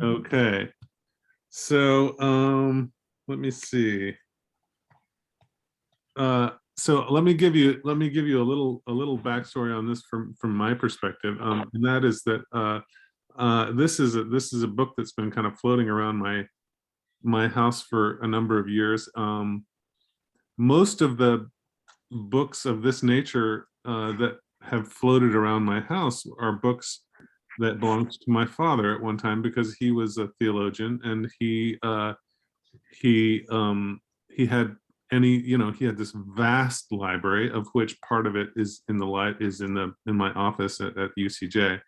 Okay, so let me see. So let me give you a little backstory on this from my perspective, and that is that this is a book that's been kind of floating around my house for a number of years. Most of the books of this nature that have floated around my house are books that belonged to my father at one time, because he was a theologian, and he had he had this vast library, of which part of it is in my office at UCJ,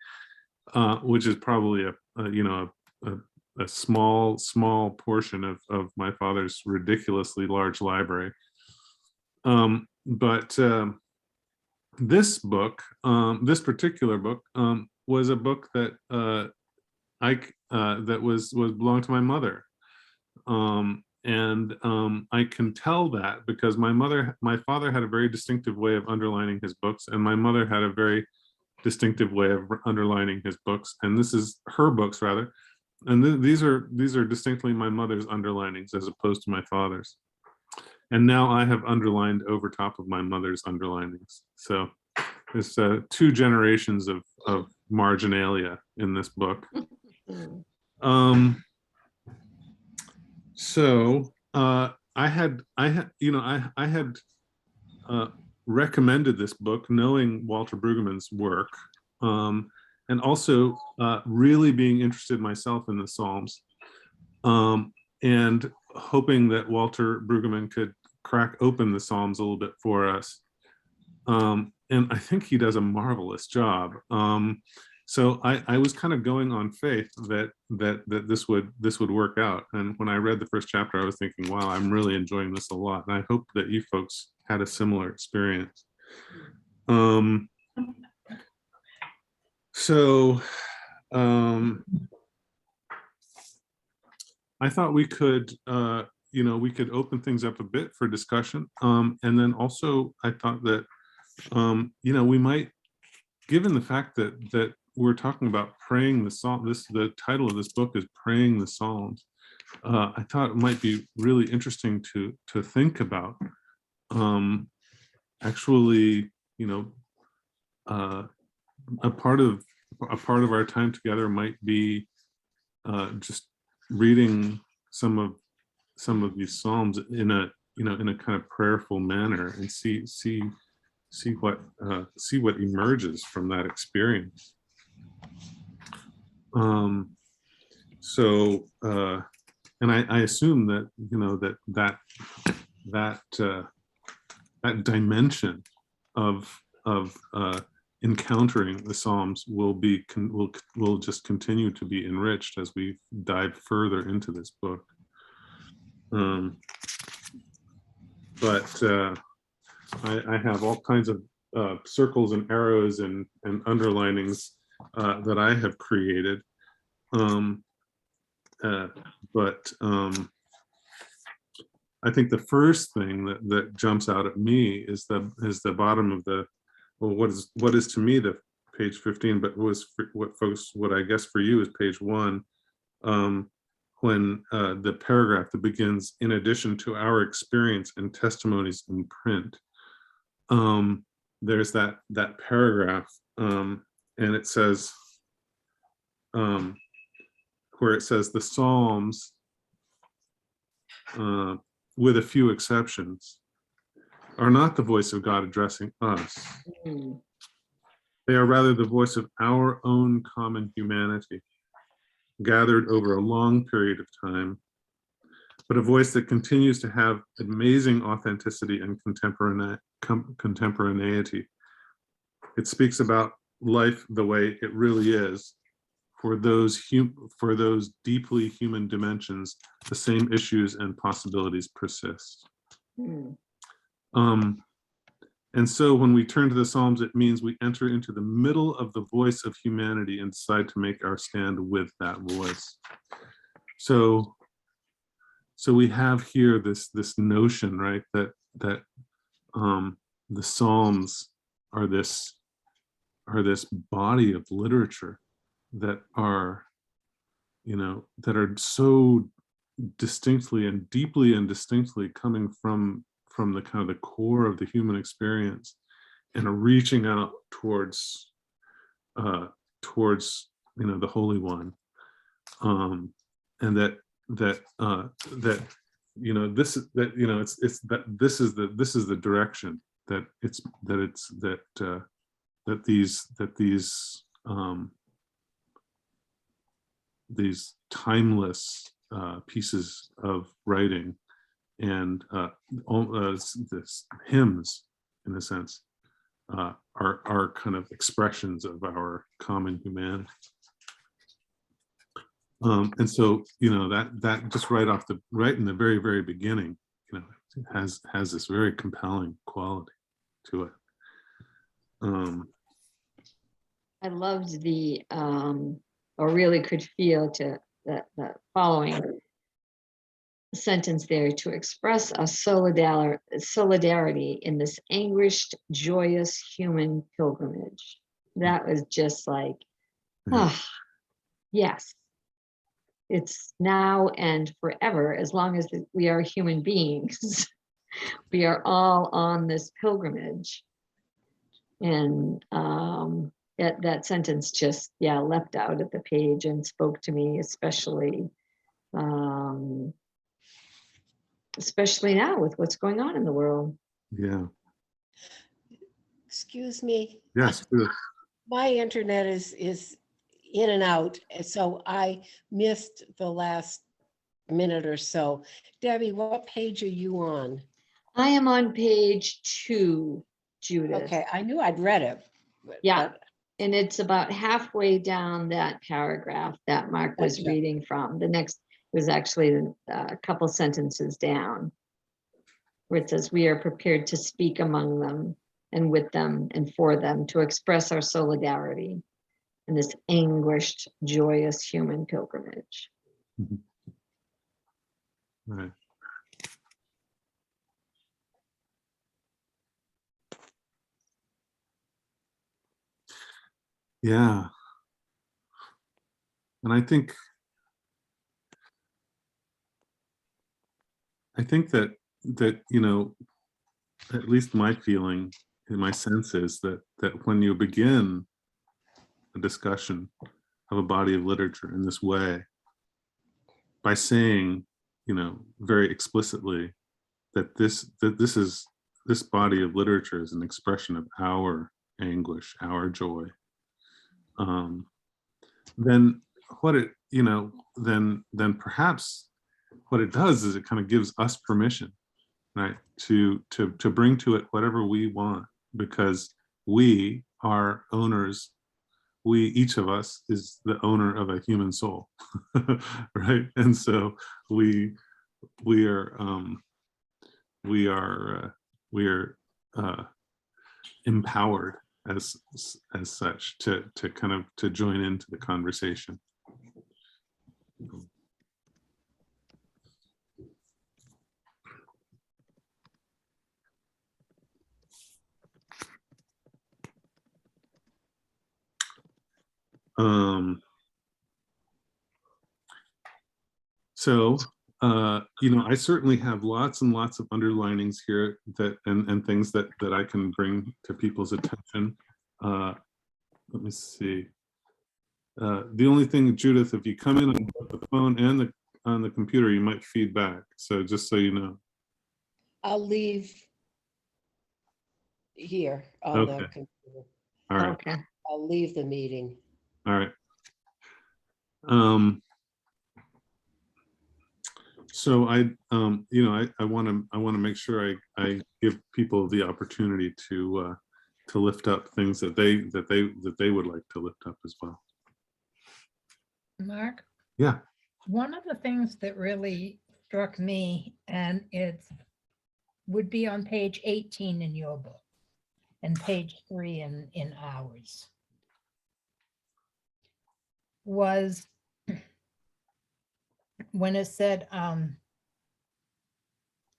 which is probably a small portion of my father's ridiculously large library. But this book, this particular book, was a book that that was belonged to my mother, and I can tell that because my father had a very distinctive way of underlining his books, and my mother had a very distinctive way of underlining his books, and this is her books rather, and these are distinctly my mother's underlinings as opposed to my father's. And now I have underlined over top of my mother's underlinings. So there's 2 generations of marginalia in this book. So I had recommended this book knowing Walter Brueggemann's work, and also really being interested myself in the Psalms, and hoping that Walter Brueggemann could crack open the Psalms a little bit for us. And I think he does a marvelous job. So I was kind of going on faith that this would work out. And when I read the first chapter, I was thinking, wow, I'm really enjoying this a lot. And I hope that you folks had a similar experience. I thought we could, we could open things up a bit for discussion. And then also I thought that, we might, given the fact that we're talking about praying the Psalm, the title of this book is Praying the Psalms. I thought it might be really interesting to think about actually, a part of our time together might be just reading some of these Psalms in a kind of prayerful manner, and see what emerges from that experience. And I assume that that dimension of encountering the Psalms will just continue to be enriched as we dive further into this book. But I have all kinds of circles and arrows and underlinings that I have created. But I think the first thing that jumps out at me is the bottom of the, well, what is to me the page 15, but what I guess for you is page 1, when the paragraph that begins, in addition to our experience and testimonies in print. There's that paragraph, and it says, where it says the Psalms, with a few exceptions, are not the voice of God addressing us. They are rather the voice of our own common humanity, gathered over a long period of time, but a voice that continues to have amazing authenticity and contemporaneity. It speaks about life the way it really is. For those deeply human dimensions, the same issues and possibilities persist. And so when we turn to the Psalms, it means we enter into the middle of the voice of humanity and decide to make our stand with that voice. So we have here this notion, right, that the Psalms are this body of literature that are, that are so distinctly and deeply and distinctly coming from the kind of the core of the human experience, and are reaching out towards towards the Holy One, and that it's that this is the direction that these timeless pieces of writing and this hymns, in a sense, are kind of expressions of our common humanity. And so, that just right in the very, very beginning, has this very compelling quality to it. I loved or really could feel the following sentence there: to express a solidarity in this anguished, joyous human pilgrimage. That was just like, yes, it's now and forever, as long as we are human beings. We are all on this pilgrimage. And that sentence just, leapt out at the page and spoke to me, especially now with what's going on in the world. Yeah. Excuse me. Yes. My internet is in and out, so I missed the last minute or so. Debbie, what page are you on? I am on page 2, Judith. Okay, I knew I'd read it. Yeah, and it's about halfway down that paragraph that Mark was reading from. The next was actually a couple sentences down, where it says, we are prepared to speak among them and with them and for them, to express our solidarity in this anguished, joyous human pilgrimage. Mm-hmm. Right. Yeah. And I think that at least my feeling and my sense is that when you begin a discussion of a body of literature in this way, by saying, very explicitly that this body of literature is an expression of our anguish, our joy, then what it, then perhaps what it does is it kind of gives us permission, right, to bring to it whatever we want, because we are owners. Each of us is the owner of a human soul, right? And so we are empowered as such to kind of to join into the conversation. So I certainly have lots and lots of underlinings here that and things that I can bring to people's attention. Let me see. The only thing, Judith, if you come in on both the phone and on the computer, you might feed back. So just so you know. I'll leave here on the computer. All right. Okay. I'll leave the meeting. All right. So I want to make sure I give people the opportunity to lift up things that they would like to lift up as well. Mark? Yeah. One of the things that really struck me, and it would be on page 18 in your book and page 3 in ours, was when it said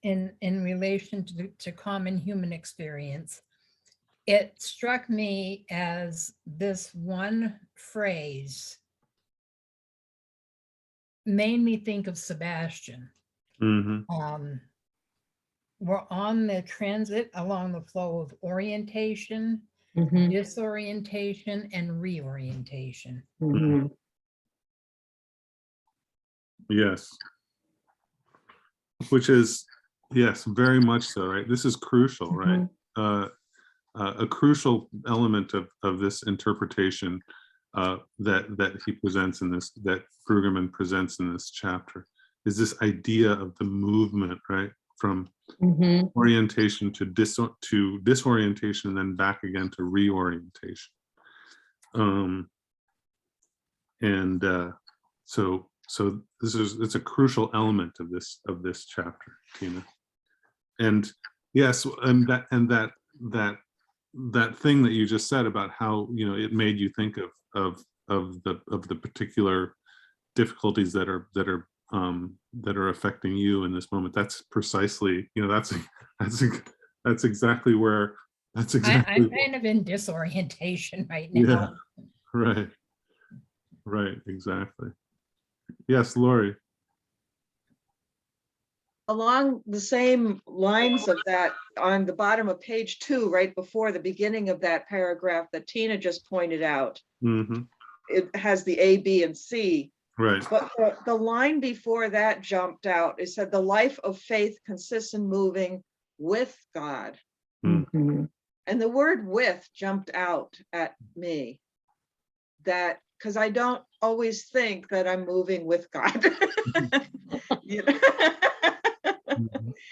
in relation to common human experience. It struck me as this one phrase made me think of Sebastian. Mhm. We're on the transit along the flow of orientation, Mhm, disorientation, and reorientation. mhm. Yes. Which is, yes, very much so, right? This is crucial, right? A crucial element of this interpretation that he presents in this, that Brueggemann presents in this chapter, is this idea of the movement, right? From Mhm. orientation to disorientation, and then back again to reorientation. And so it's a crucial element of this chapter, Tina. And yes, and that thing that you just said about how, you know, it made you think of the particular difficulties that are affecting you in this moment. That's precisely, you know, that's exactly where, that's I'm exactly, kind of in disorientation right yeah, now. right, exactly. Yes, Lori. Along the same lines of that, on the bottom of page 2, right before the beginning of that paragraph that Tina just pointed out, it has the A, B, and C. Right. But the line before that jumped out. It said, the life of faith consists in moving with God. Mhm. And the word with jumped out at me. That, because I don't always think that I'm moving with God. You know?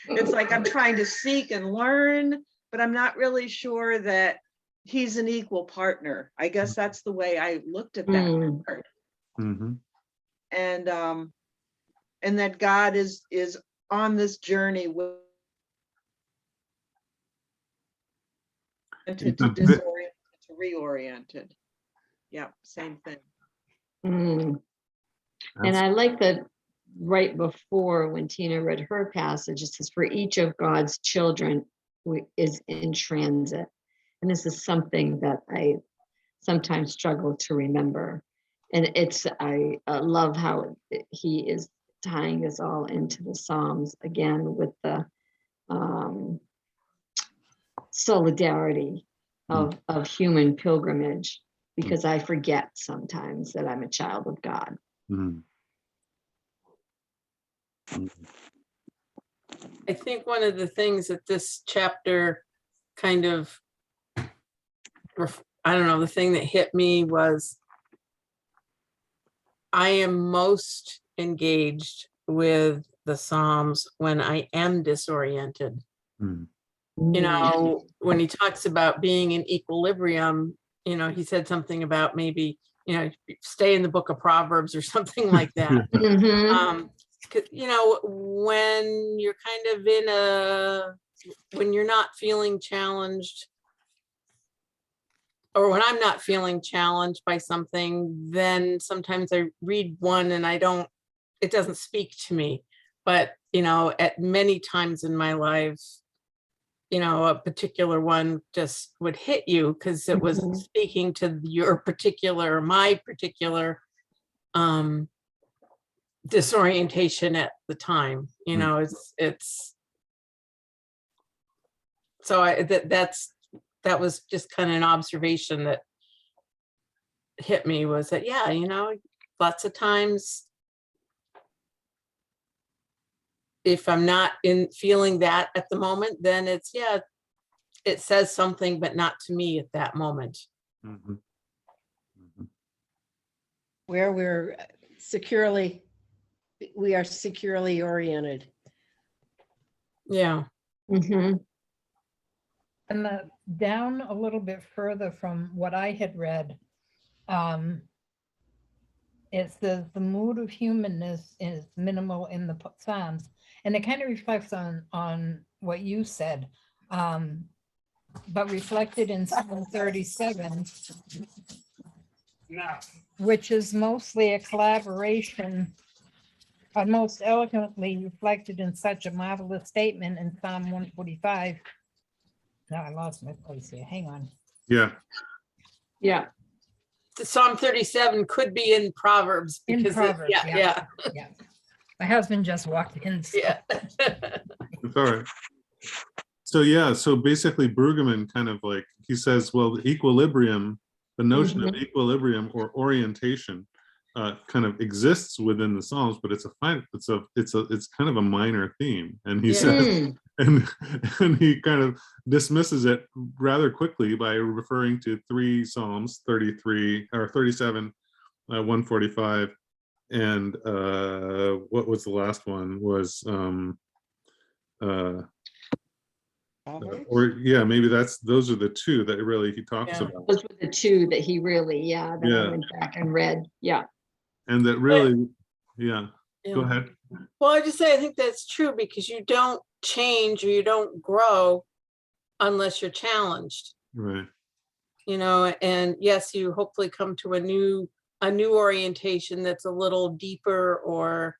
It's like I'm trying to seek and learn, but I'm not really sure that he's an equal partner. I guess that's the way I looked at that part. And that God is on this journey with to disorient, to reoriented. Yeah, same thing. Mm. And I like that right before, when Tina read her passage, it says, for each of God's children is in transit. And this is something that I sometimes struggle to remember. And I love how he is tying this all into the Psalms again with the solidarity of human pilgrimage, because I forget sometimes that I'm a child of God. I think one of the things that this chapter kind of, I don't know, the thing that hit me was I am most engaged with the Psalms when I am disoriented. You know, when he talks about being in equilibrium, you know, he said something about maybe, you know, stay in the book of Proverbs or something like that. You know, when you're kind of when you're not feeling challenged, or when I'm not feeling challenged by something, then sometimes I read one and it doesn't speak to me. But, you know, at many times in my life, you know, a particular one just would hit you because it was speaking to my particular disorientation at the time. You know, it's so that was just kind of an observation that hit me, was that, yeah, you know, lots of times if I'm not feeling that at the moment, then it's, yeah, it says something, but not to me at that moment. Where we are securely oriented. Yeah. Mm-hmm. And down a little bit further from what I had read, it says the mood of humanness is minimal in the Psalms, and it kind of reflects on what you said, but reflected in Psalm 37, which is mostly a collaboration, most eloquently reflected in such a marvelous statement in Psalm 145. Now I lost my place here. Hang on. Yeah. Yeah. Psalm 37 could be in Proverbs In because Proverbs, yeah, yeah. yeah, Yeah. My husband just walked in. so- yeah. It's all right. So yeah, so basically Brueggemann kind of like, he says, well, the equilibrium, the notion of equilibrium or orientation kind of exists within the Psalms, but it's kind of a minor theme. And he Yeah. says, and he kind of dismisses it rather quickly by referring to 3 Psalms, 33 or 37, 145, and what was the last one was or yeah, maybe those are the 2 that really he talks Yeah. about. Those were the 2 that he really, that I Yeah. went back and read. Yeah. And that really, yeah, go Yeah. ahead. Well, I just say I think that's true because you don't change or you don't grow unless you're challenged, Right. you know, and yes, you hopefully come to a new orientation that's a little deeper or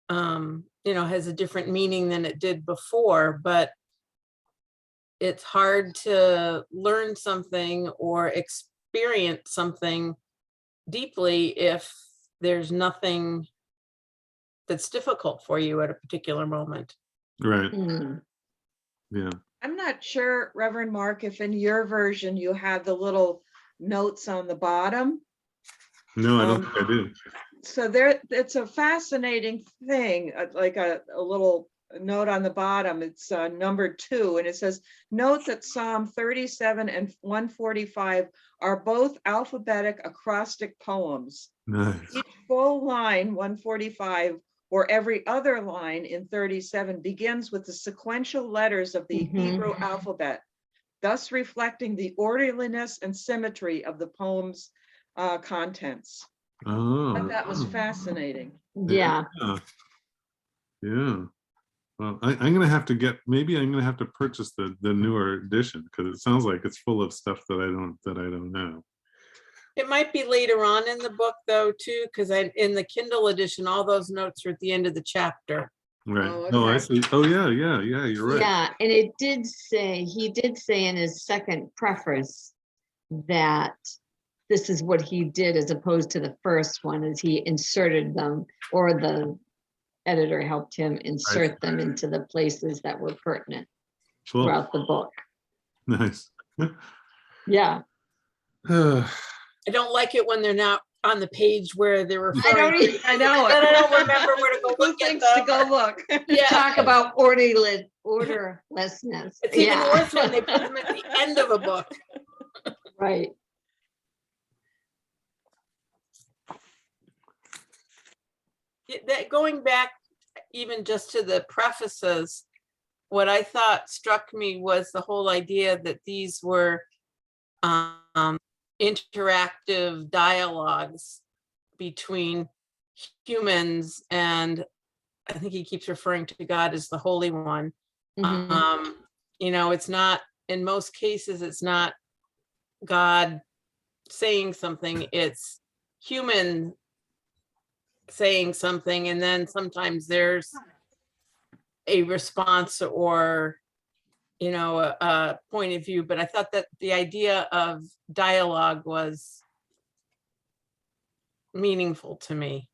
you know, has a different meaning than it did before, but it's hard to learn something or experience something deeply if there's nothing that's difficult for you at a particular moment. Right. Mm. Yeah. I'm not sure, Reverend Mark, if in your version you have the little notes on the bottom. No, I don't think I do. So there, it's a fascinating thing, like a little note on the bottom. It's number 2, and it says, note that Psalm 37 and 145 are both alphabetic acrostic poems. Nice. Each full line, 145, or every other line in 37 begins with the sequential letters of the Hebrew alphabet, thus reflecting the orderliness and symmetry of the poem's contents. Oh, That was fascinating. Yeah. Yeah. Well, I'm gonna have to maybe I'm gonna have to purchase the newer edition because it sounds like it's full of stuff that I don't know. It might be later on in the book though, too, because in the Kindle edition, all those notes are at the end of the chapter. Right. Oh, Oh, I okay. see. Oh, yeah, you're right. Yeah, and he did say in his second preface that this is what he did as opposed to the first one, is he inserted them, or the editor helped him insert them into the places that were pertinent Cool. throughout the book. Nice. Yeah. I don't like it when they're not on the page where they're referring to. I know Then I it. don't remember where to go Who look at thinks to them. go look? Yeah, Talk about orderlessness. it's even Yeah. worse when they put them at the end of a book. Right. That going back even just to the prefaces, what I thought struck me was the whole idea that these were interactive dialogues between humans, and I think he keeps referring to God as the Holy One. Mhm. You know, it's not, in most cases, it's not God saying something, it's human saying something, and then sometimes there's a response or, you know, a point of view. But I thought that the idea of dialogue was meaningful to me.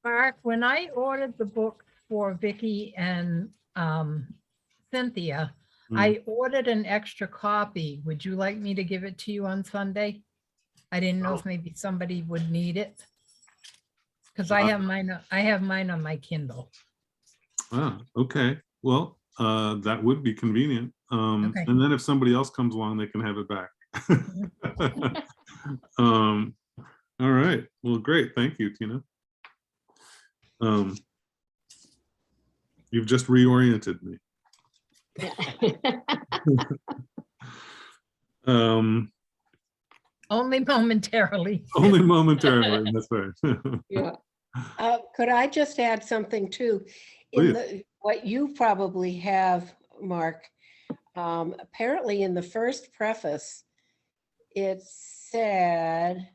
Mark, when I ordered the book for Vicky and Cynthia, I ordered an extra copy. Would you like me to give it to you on Sunday? I didn't know if maybe somebody would need it. Because I have mine on my Kindle. Ah, okay. Well, that would be convenient. Okay. And then if somebody else comes along, they can have it back. All right. Well, great. Thank you, Tina. You've just reoriented me. Only momentarily. Only momentarily. That's right. Yeah. Could I just add something too? In what you probably have, Mark, apparently in the first preface, it said,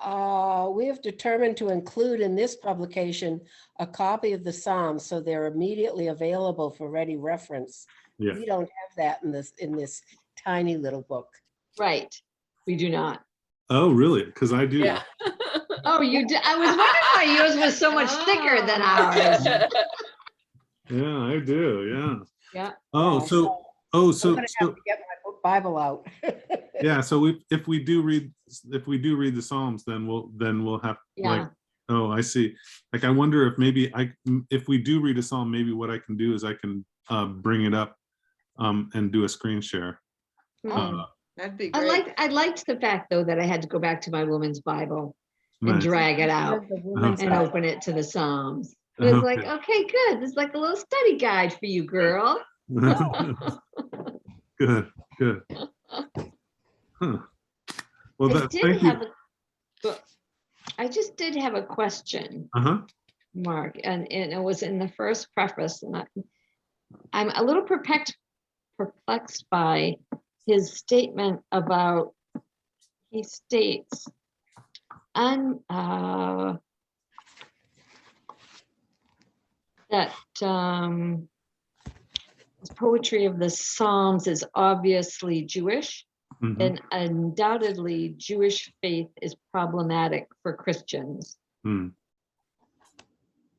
we have determined to include in this publication a copy of the Psalms, so they're immediately available for ready reference Yeah. We don't have that in this tiny little book. Right. We do not. Oh, really? Because I do. Yeah. Oh, you did. I was wondering why yours was so much thicker than ours. Yeah, I do. Yeah. Yeah. Oh, Yeah, so I'm gonna have so to get my book Bible out. yeah. So if we do read the Psalms, then we'll have like. Yeah. Oh, I see. Like, I wonder if maybe if we do read a Psalm, maybe what I can do is I can bring it up and do a screen share. Hmm. That'd be I great. liked the fact though that I had to go back to my woman's Bible and Nice. drag it out The women's and Bible. open it to the Psalms. It was like, okay, good. It's like a little study guide for you, girl. Good, good. Huh. Well, I that, did thank you. have I just did have a question, Uh-huh. Mark, and it was in the first preface, and I'm a little perplexed by his statement about, he states, that poetry of the Psalms is obviously Jewish, Mhm. and undoubtedly Jewish faith is problematic for Christians. Hmm.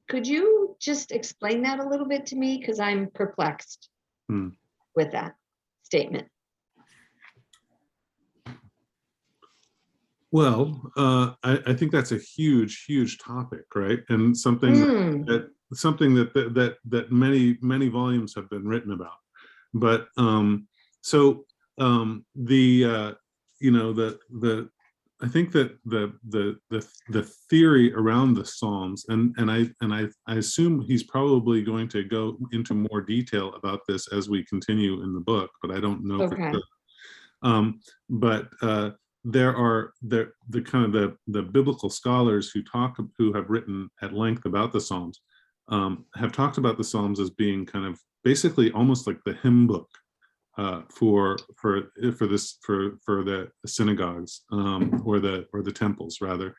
Could you just explain that a little bit to me? Because I'm perplexed Hmm. with that statement. Well, I think that's a huge topic, right? And something Hmm. that many volumes have been written about. But I think that the theory around the Psalms, and I assume he's probably going to go into more detail about this as we continue in the book, but I don't know for Okay. sure. But there are the kind of the biblical scholars who have written at length about the Psalms, have talked about the Psalms as being kind of basically almost like the hymn book for the synagogues, or the temples rather,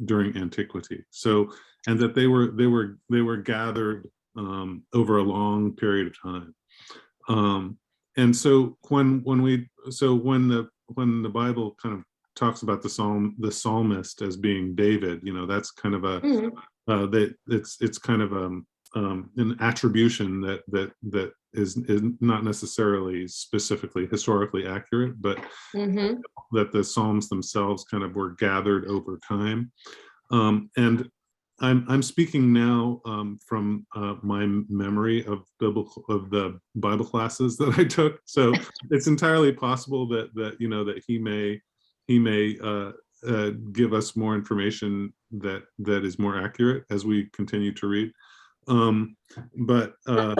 during antiquity. So, and that they were gathered over a long period of time. And so when the Bible kind of talks about the psalmist as being David, that's kind of a Mhm. that it's kind of an attribution that is not necessarily specifically historically accurate, but Mhm. that the Psalms themselves kind of were gathered over time. And I'm speaking now from my memory of the Bible classes that I took. So it's entirely possible that he may give us more information that is more accurate as we continue to read. But I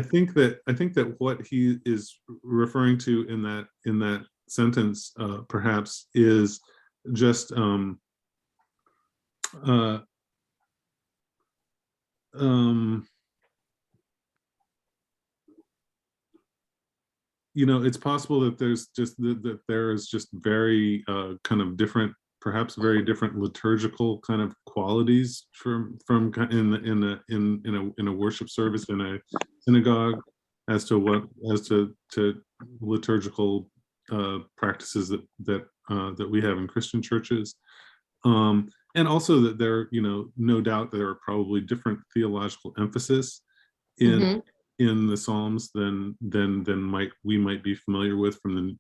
think that what he is referring to in that sentence perhaps is just it's possible that there is just very kind of perhaps very different liturgical kind of qualities from in a worship service in a synagogue as to liturgical practices that we have in Christian churches. And also that there, no doubt there are probably different theological emphasis in the Psalms than we might be familiar with from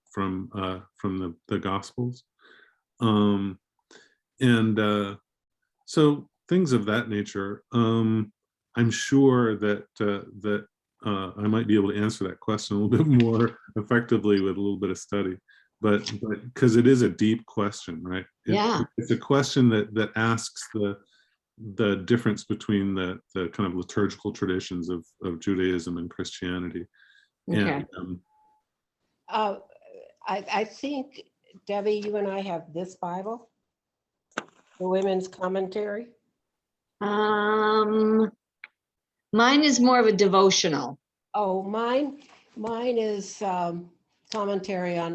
the Gospels, and so things of that nature. I'm sure that I might be able to answer that question a little bit more effectively with a little bit of study. But because it is a deep question, right? Yeah. It's a question that asks the difference between the kind of liturgical traditions of Judaism and Christianity. Okay. And I think, Debbie, you and I have this Bible, the Women's Commentary. Mine is more of a devotional. Oh, mine is commentary on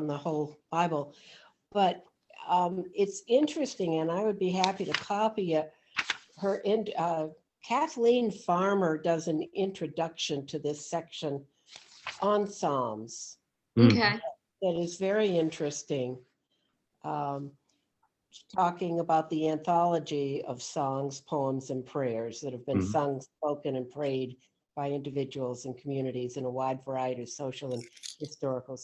the whole Bible, but it's interesting, and I would be happy to copy it. Kathleen Farmer does an introduction to this section on Psalms Okay. that is very interesting. Talking about the anthology of songs, poems, and prayers that have been Mhm. sung, spoken, and prayed by individuals and communities in a wide variety of social and historical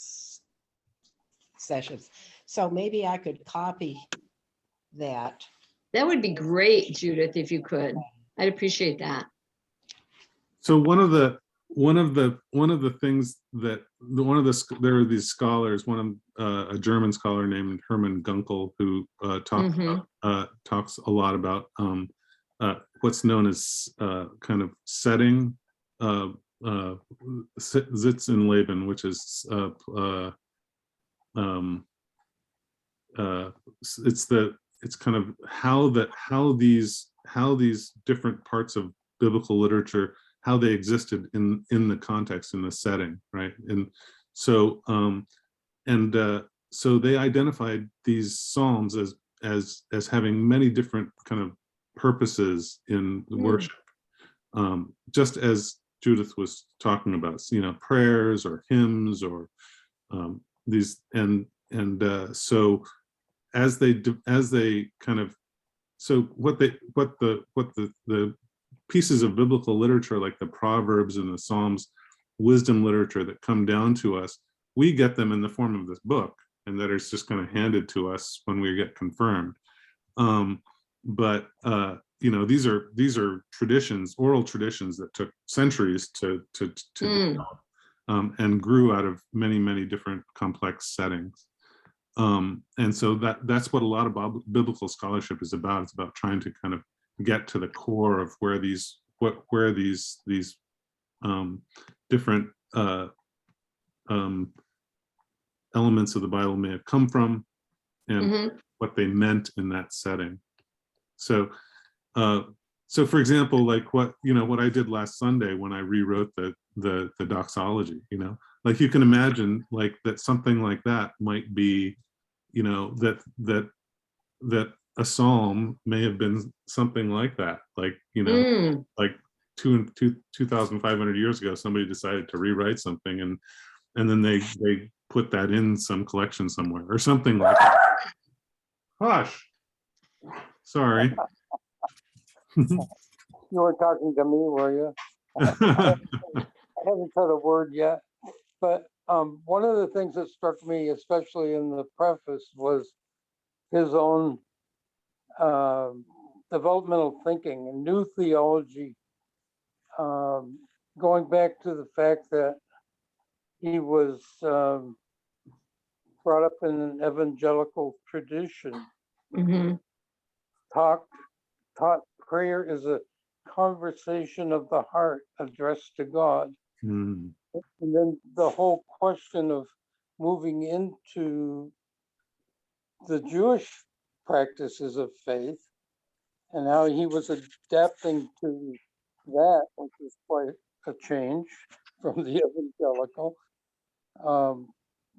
sessions. So maybe I could copy that. That would be great, Judith, if you could. I'd appreciate that. So one of the things that there are these scholars, one of a German scholar named Hermann Gunkel, who talks a lot about what's known as kind of setting, Sitz and Leben, which is it's kind of how these different parts of biblical literature, how they existed in the context, in the setting, right? And so so they identified these psalms as having many different kind of purposes in worship, just as Judith was talking about, prayers or hymns or these, so as they kind of, so what the pieces of biblical literature, like the Proverbs and the Psalms, wisdom literature that come down to us, we get them in the form of this book, and that is just kind of handed to us when we get confirmed. But these are traditions, oral traditions that took centuries to develop, and grew out of many different complex settings. And so that's what a lot of biblical scholarship is about. It's about trying to kind of get to the core of where these different elements of the Bible may have come from, and what they meant in that setting. So for example, like what I did last Sunday when I rewrote the doxology, like you can imagine like that something like that might be, that a psalm may have been something like that, like like 2,500 years ago, somebody decided to rewrite something, and then they put that in some collection somewhere or something like that. Hush. Sorry. You weren't talking to me, were you? I haven't said a word yet, but one of the things that struck me, especially in the preface, was his own developmental thinking and new theology, going back to the fact that he was brought up in an evangelical tradition, taught prayer is a conversation of the heart addressed to God. And then the whole question of moving into the Jewish practices of faith and how he was adapting to that, which is quite a change from the evangelical.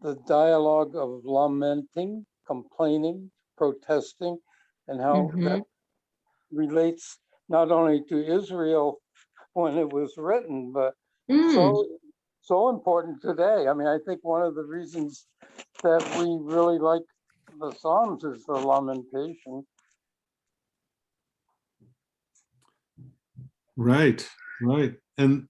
The dialogue of lamenting, complaining, protesting, and how that relates not only to Israel when it was written, but so important today. I mean, I think one of the reasons that we really like the Psalms is the lamentation. Right. And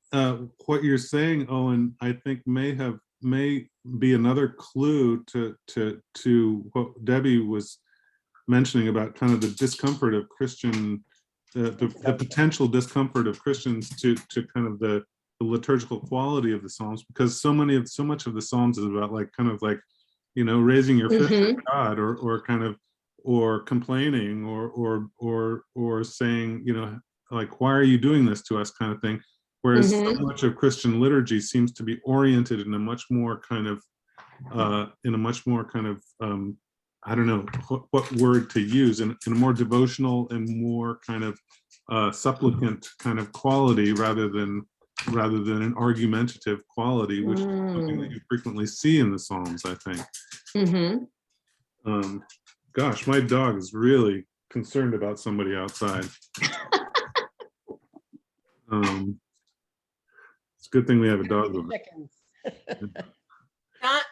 what you're saying, Owen, I think may be another clue to what Debbie was mentioning about kind of the discomfort of Christian, the potential discomfort of Christians to kind of the liturgical quality of the Psalms, because so much of the Psalms is about like kind of like, raising your fist at God, or complaining, or saying, like, why are you doing this to us, kind of thing. Whereas so much of Christian liturgy seems to be oriented in a much more kind of I don't know what word to use, in a more devotional and more kind of supplicant kind of quality, rather than an argumentative quality, which is something that you frequently see in the Psalms, I think. Gosh, my dog is really concerned about somebody outside. It's a good thing we have a dog. Chickens.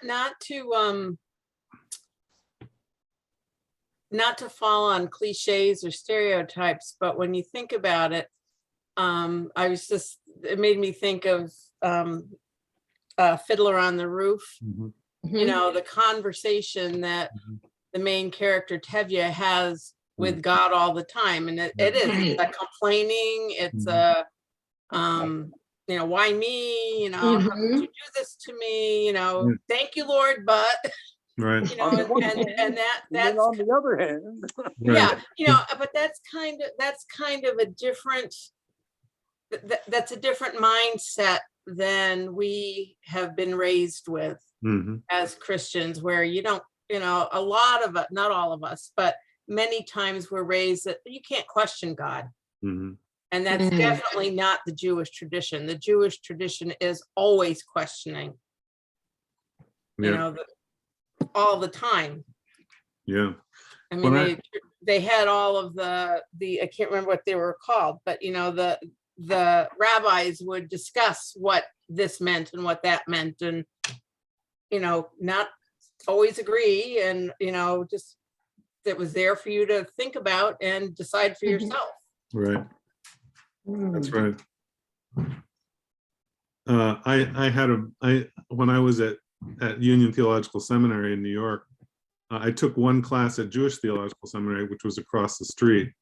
Not to fall on cliches or stereotypes, but when you think about it, it made me think of Fiddler on the Roof. Mhm. You know, the conversation that the main character Tevye has with God all the time. And it is it's a complaining, it's a, you know, why me? You know, how could you do this to me? You know, thank you, Lord, but Right. you know, On the one hand, and then that's on the other hand, yeah, you know, but that's kind of a different that's a different mindset than we have been raised with Mhm. as Christians, where you don't, you know, a lot of it, not all of us, but many times we're raised that you can't question God. Mhm. And that's definitely not the Jewish tradition. The Jewish tradition is always questioning, you Yeah. know, all the time. Yeah. I mean, When they had all of the I can't remember what they were called, but you know, the rabbis would discuss what this meant and what that meant, and you know, not always agree, and you know, just that was there for you to think about and decide for yourself. Right. That's right. When I was at Union Theological Seminary in New York, I took one class at Jewish Theological Seminary, which was across the street,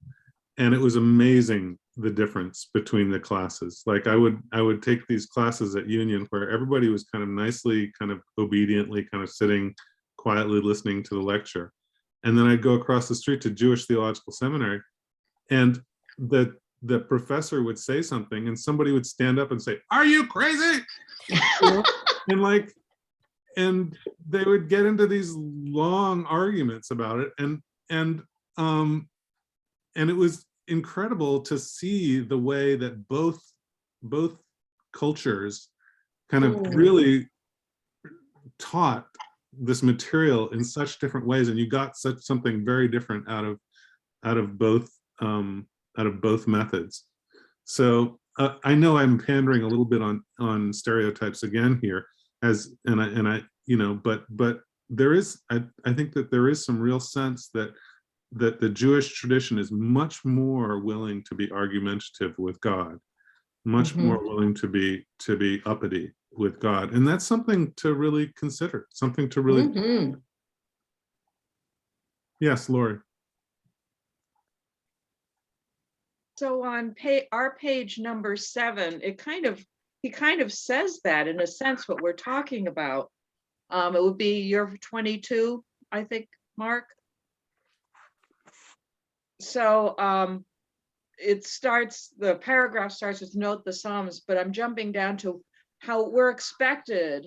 and it was amazing the difference between the classes. Like I would take these classes at Union where everybody was kind of nicely, kind of obediently, kind of sitting quietly listening to the lecture, and then I'd go across the street to Jewish Theological Seminary, and the professor would say something, and somebody would stand up and say, "Are you crazy?" and they would get into these long arguments about it, and it was incredible to see the way that both cultures kind of really taught this material in such different ways, and you got something very different out of both methods. So I know I'm pandering a little bit on stereotypes again here, and I you know, but there is I think that there is some real sense that the Jewish tradition is much more willing to be argumentative with God, much more willing to be uppity with God, and that's something to really consider, something to really. Yes, Lori. So on our page number 7, he kind of says that in a sense what we're talking about. It would be year 22, I think, Mark. So the paragraph starts with note the Psalms, but I'm jumping down to how we're expected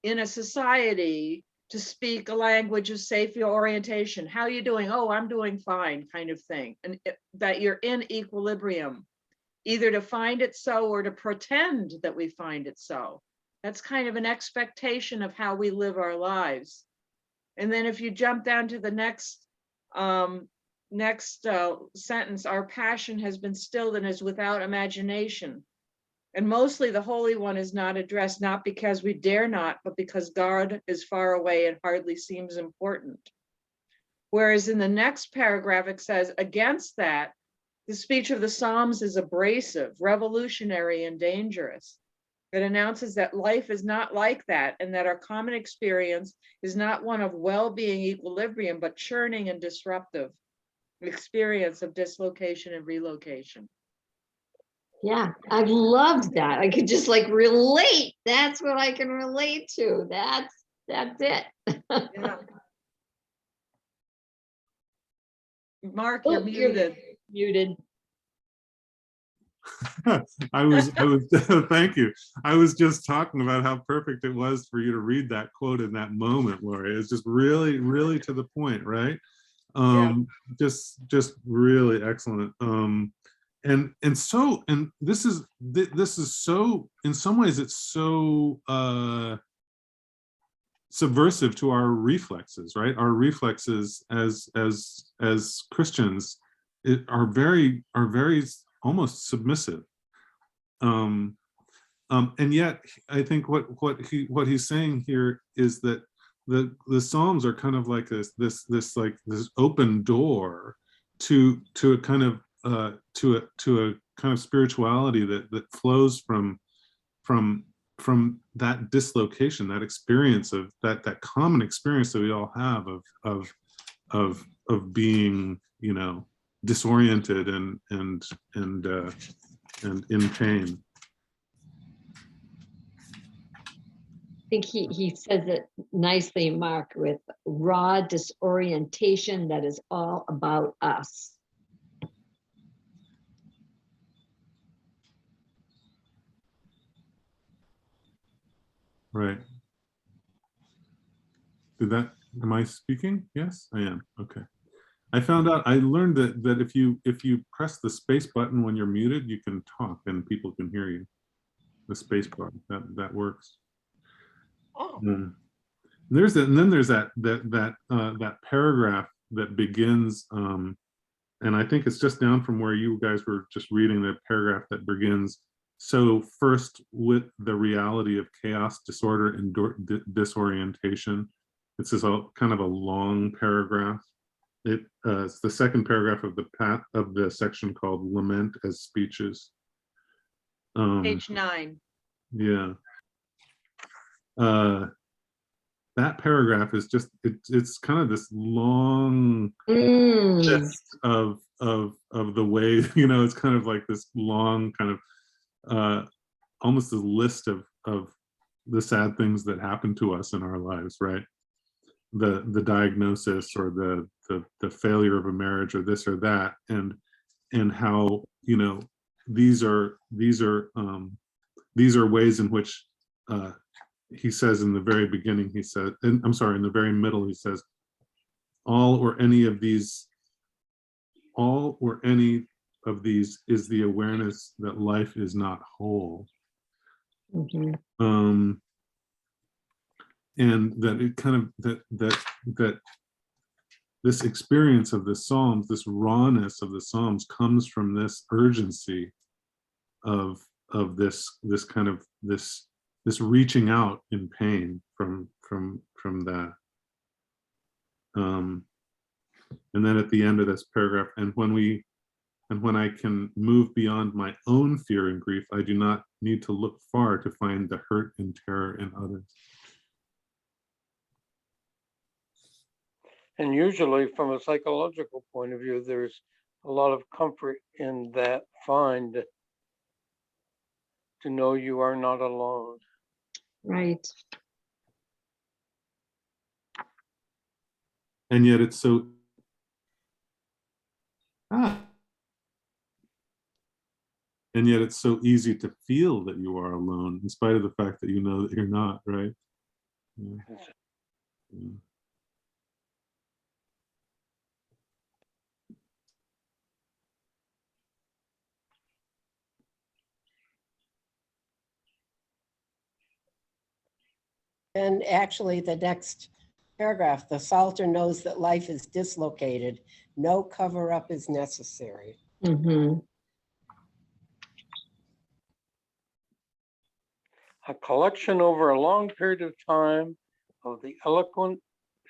in a society to speak a language of safety orientation. How are you doing? Oh, I'm doing fine, kind of thing. And that you're in equilibrium, either to find it so or to pretend that we find it so. That's kind of an expectation of how we live our lives. And then if you jump down to the next sentence, our passion has been stilled and is without imagination. And mostly the Holy One is not addressed, not because we dare not, but because God is far away and hardly seems important. Whereas in the next paragraph, it says, against that, the speech of the Psalms is abrasive, revolutionary, and dangerous. It announces that life is not like that, and that our common experience is not one of well-being equilibrium, but churning and disruptive experience of dislocation and relocation. Yeah, I loved that. I could just like relate. That's what I can relate to. That's it. Yeah. Mark, you're muted. Muted. I was thank you. I was just talking about how perfect it was for you to read that quote in that moment, Lori. It's just really, really to the point, right? Just really excellent. And this is so, in some ways it's so subversive to our reflexes, right? Our reflexes as Christians are very almost submissive. And yet, I think what he's saying here is that the Psalms are kind of like this open door to a kind of to a kind of spirituality that flows from that dislocation, that experience of that common experience that we all have of being, you know, disoriented and in pain. I think he says it nicely, Mark, with raw disorientation that is all about us. Right. Am I speaking? Yes, I am. Okay. I learned that if you press the space button when you're muted, you can talk and people can hear you. The space button, that works. Oh, There's that, and then there's that paragraph that begins, and I think it's just down from where you guys were just reading, the paragraph that begins. So first, with the reality of chaos, disorder, and disorientation. It's this kind of a long paragraph. It's the second paragraph of the section called "Lament as Speeches." Page 9. Yeah. That paragraph is just it's kind of this long list of the way, you know, it's kind of like this long kind of almost a list of the sad things that happen to us in our lives, right? The diagnosis or the failure of a marriage or this or that, and how, you know, these are ways in which he says in the very beginning, he said, and I'm sorry, in the very middle, he says, all or any of these is the awareness that life is not whole. And that it kind of that this experience of the Psalms, this rawness of the Psalms, comes from this urgency of this kind of this reaching out in pain from that. And then at the end of this paragraph, and when I can move beyond my own fear and grief, I do not need to look far to find the hurt and terror in others. And usually from a psychological point of view, there's a lot of comfort in that find to know you are not alone. Right. And yet it's so and yet it's so easy to feel that you are alone, in spite of the fact that you know that you're not, right? Yeah. Yeah. and actually the next paragraph, the Psalter knows that life is dislocated. No cover up is necessary. A collection over a long period of time of the eloquent,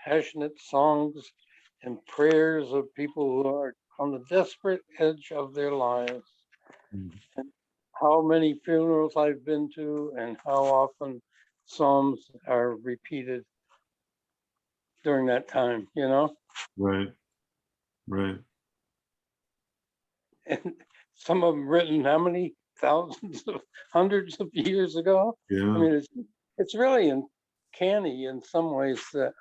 passionate songs and prayers of people who are on the desperate edge of their lives. And how many funerals I've been to and how often Psalms are repeated during that time, you know? Right. Right. And some of them written how many hundreds of years ago? Yeah. I mean, it's really uncanny in some ways that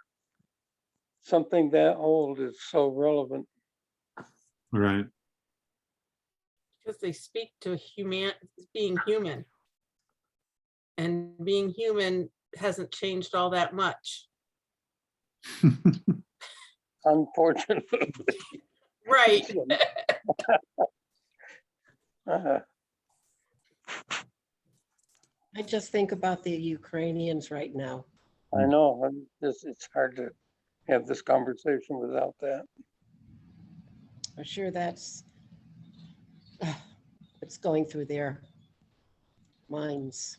something that old is so relevant. Right. Because they speak to being human. And being human hasn't changed all that much. Unfortunately. Right. I just think about the Ukrainians right now. I know, it's hard to have this conversation without that. I'm sure that's what's going through their minds.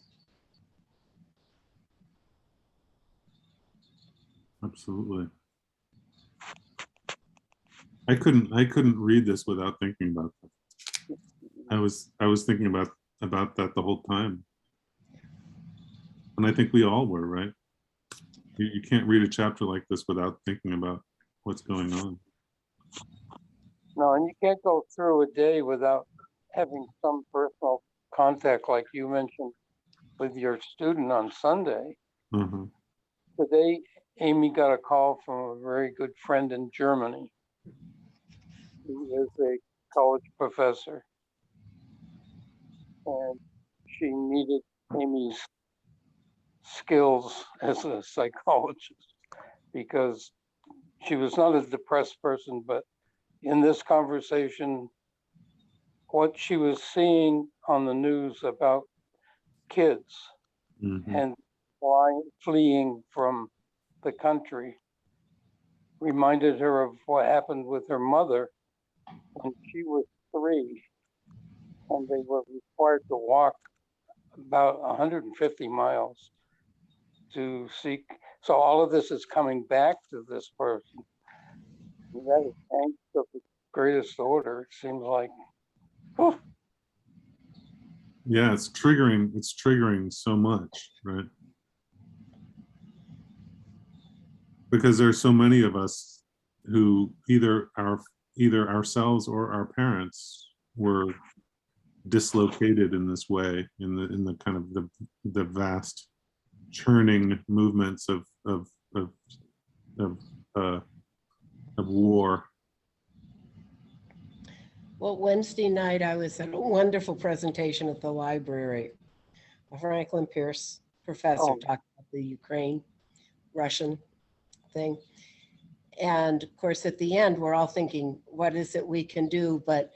Absolutely. I couldn't read this without thinking about that. I was thinking about that the whole time. And I think we all were, right? You can't read a chapter like this without thinking about what's going on. No, and you can't go through a day without having some personal contact, like you mentioned with your student on Sunday. Uh-huh. Today, Amy got a call from a very good friend in Germany who is a college professor. And she needed Amy's skills as a psychologist because she was not a depressed person, but in this conversation, what she was seeing on the news about kids Mhm. and fleeing from the country reminded her of what happened with her mother when she was 3 and they were required to walk about 150 miles to seek. So all of this is coming back to this person. That is angst of the greatest order, it seems like. Whew. Yeah, it's triggering so much, right? Because there's so many of us who either ourselves or our parents were dislocated in this way, in the kind of the vast churning movements of of, uh, of war. Well, Wednesday night, I was at a wonderful presentation at the library. A Franklin Pierce professor Oh. talked about the Ukraine Russian thing. And of course, at the end, we're all thinking, what is it we can do? But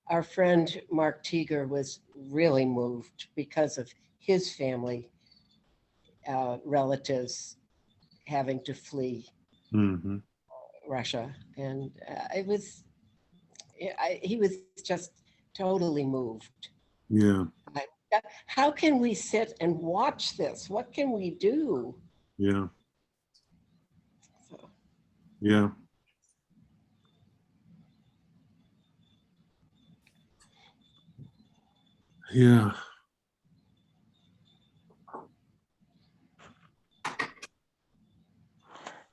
our friend Mark Teeger was really moved because of his family relatives having to flee Mm-hmm. Russia. And he was just totally moved. Yeah, How can we sit and watch this? What can we do? yeah, So, yeah. Yeah.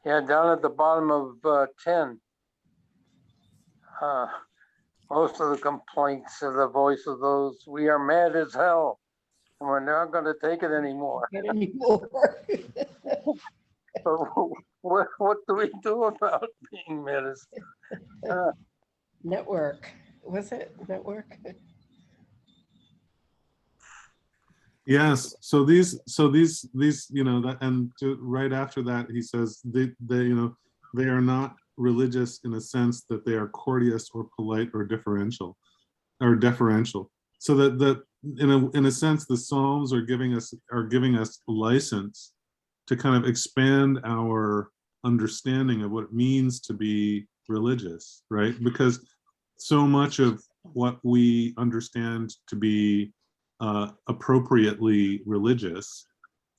Yeah, down at the bottom of 10, most of the complaints are the voice of those, we are mad as hell and we're not going to take it anymore. get anymore. So what do we do about being mad as Network. Was it network? Yes. So these, that, and right after that, he says they are not religious in a sense that they are courteous or polite or deferential. So that in a sense, the Psalms are giving us license to kind of expand our understanding of what it means to be religious, right? Because so much of what we understand to be appropriately religious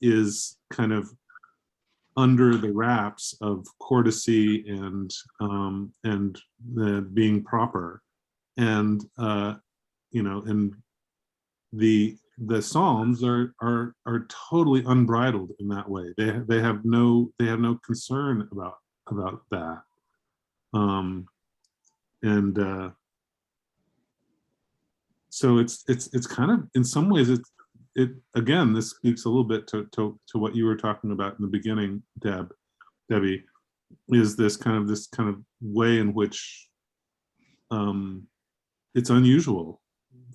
is kind of under the wraps of courtesy and being proper, and and the Psalms are totally unbridled in that way. They have no concern about that, and so it's kind of, in some ways, it again, this speaks a little bit to what you were talking about in the beginning, Debbie, is this kind of way in which it's unusual.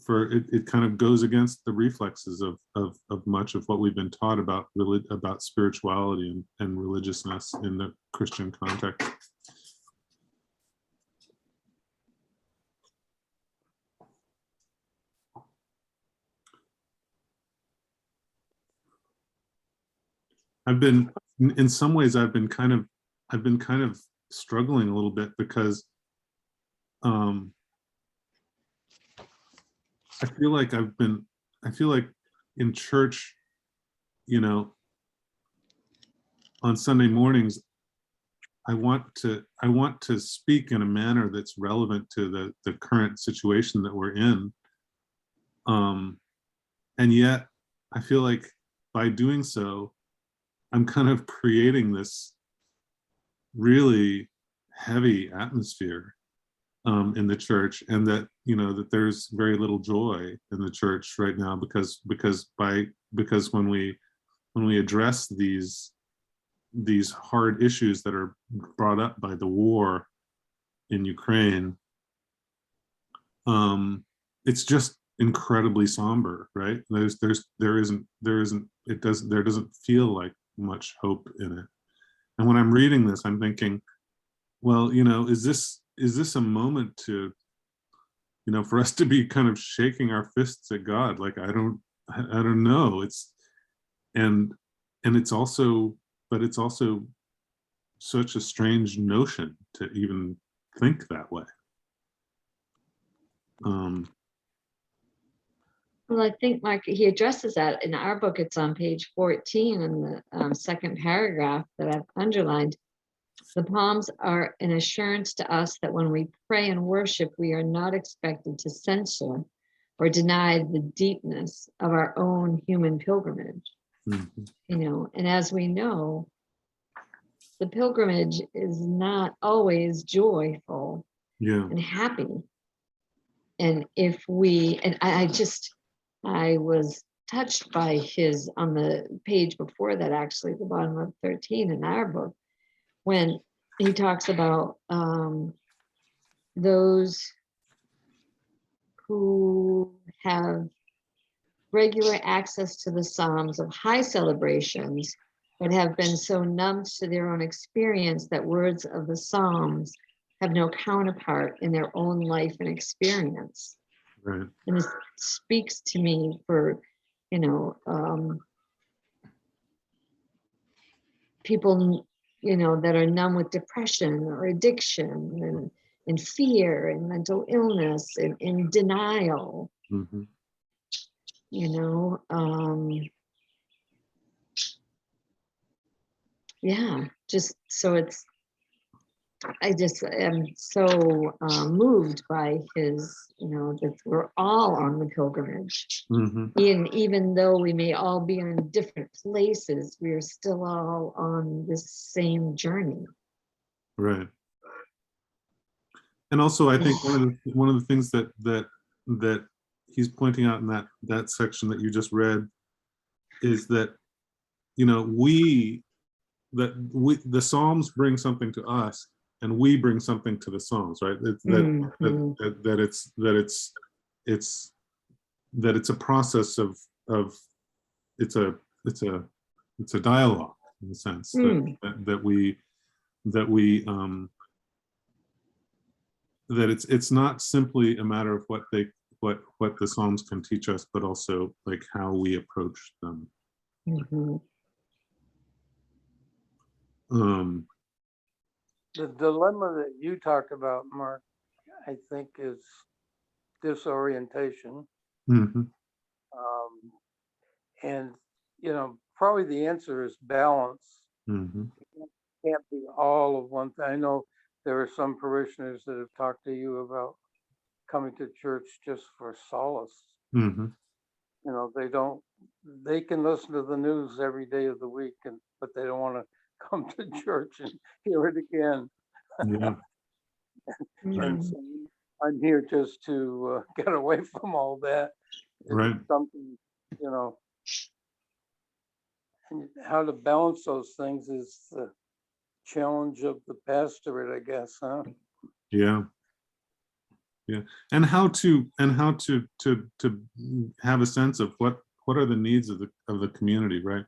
It kind of goes against the reflexes of much of what we've been taught about spirituality and religiousness in the Christian context. In some ways, I've been kind of struggling a little bit because I feel like in church, you know, on Sunday mornings, I want to speak in a manner that's relevant to the current situation that we're in. And yet I feel like by doing so, I'm kind of creating this really heavy atmosphere in the church, and that, you know, that there's very little joy in the church right now because when we address these hard issues that are brought up by the war in Ukraine, it's just incredibly somber, right? There doesn't feel like much hope in it. And when I'm reading this, I'm thinking, well, you know, is this a moment to, you know, for us to be kind of shaking our fists at God? Like, I don't know. And it's also, but it's also such a strange notion to even think that way. Well, I think, Mark, he addresses that in our book. It's on page 14 in the second paragraph that I've underlined. The Psalms are an assurance to us that when we pray and worship, we are not expected to censor or deny the deepness of our own human pilgrimage. Mm-hmm. You know, and as we know, the pilgrimage is not always joyful and happy. And if we, and I was touched by his, on the page before that, actually, the bottom of 13 in our book, when he talks about those who have regular access to the Psalms of high celebrations, but have been so numb to their own experience that words of the Psalms have no counterpart in their own life and experience. Right. And this speaks to me for, you know, people, you know, that are numb with depression or addiction and fear and mental illness and in denial. Mm-hmm. You know, yeah, just so it's, I just am so moved by his, you know, that we're all on the pilgrimage. Mm-hmm. Even though we may all be in different places, we are still all on this same journey. Right. And also, I think one of the things that he's pointing out in that section that you just read is that, you know, the Psalms bring something to us, and we bring something to the Psalms, right? It's a process of it's a dialogue, in a sense, that it's not simply a matter of what the Psalms can teach us, but also like how we approach them. The dilemma that you talked about, Mark, I think is disorientation. Mm-hmm. And, you know, probably the answer is balance. Mm-hmm. It can't be all of one thing. I know there are some parishioners that have talked to you about coming to church just for solace. Mm-hmm. You know, they can listen to the news every day of the week, but they don't want to come to church and hear it again. Yeah. And so I'm here just to get away from all that. It's Right. something, you know, and how to balance those things is the challenge of the pastorate, I guess, huh? Yeah. Yeah. And how to have a sense of what are the needs of the community, right?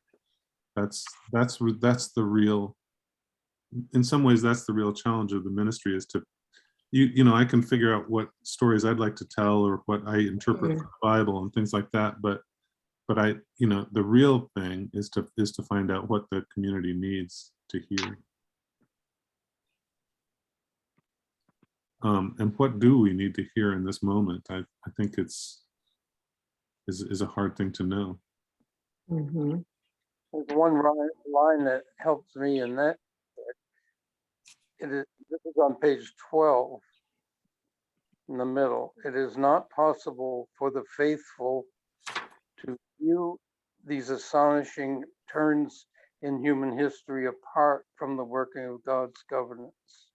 That's the real, in some ways, that's the real challenge of the ministry, is to, you know, I can figure out what stories I'd like to tell or what I interpret from the Bible and things like that, but I, you know, the real thing is to find out what the community needs to hear. And what do we need to hear in this moment? I think is a hard thing to know. Mhm. There's one line that helps me in that. This is on page 12 in the middle. It is not possible for the faithful to view these astonishing turns in human history apart from the working of God's governance.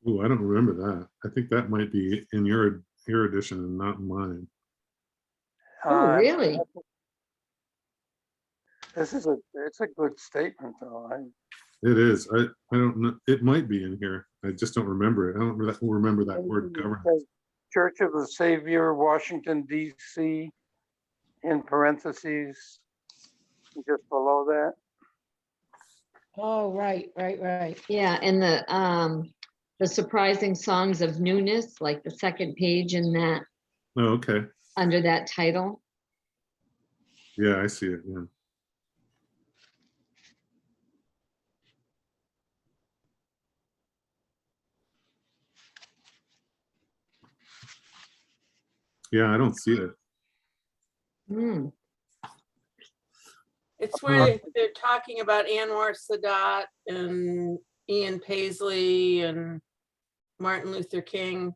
Oh, I don't remember that. I think that might be in your edition and not mine. Oh, really? It's a good statement though. It is. I don't know. It might be in here. I just don't remember it. I don't remember that word governance. Church of the Savior, Washington, D.C., in parentheses, just below that. Oh, right. Yeah, and the surprising songs of newness, like the second page in that, Oh, okay. under that title. Yeah, I see it. Yeah. Yeah, I don't see it. Hmm. It's where they're talking about Anwar Sadat and Ian Paisley and Martin Luther King.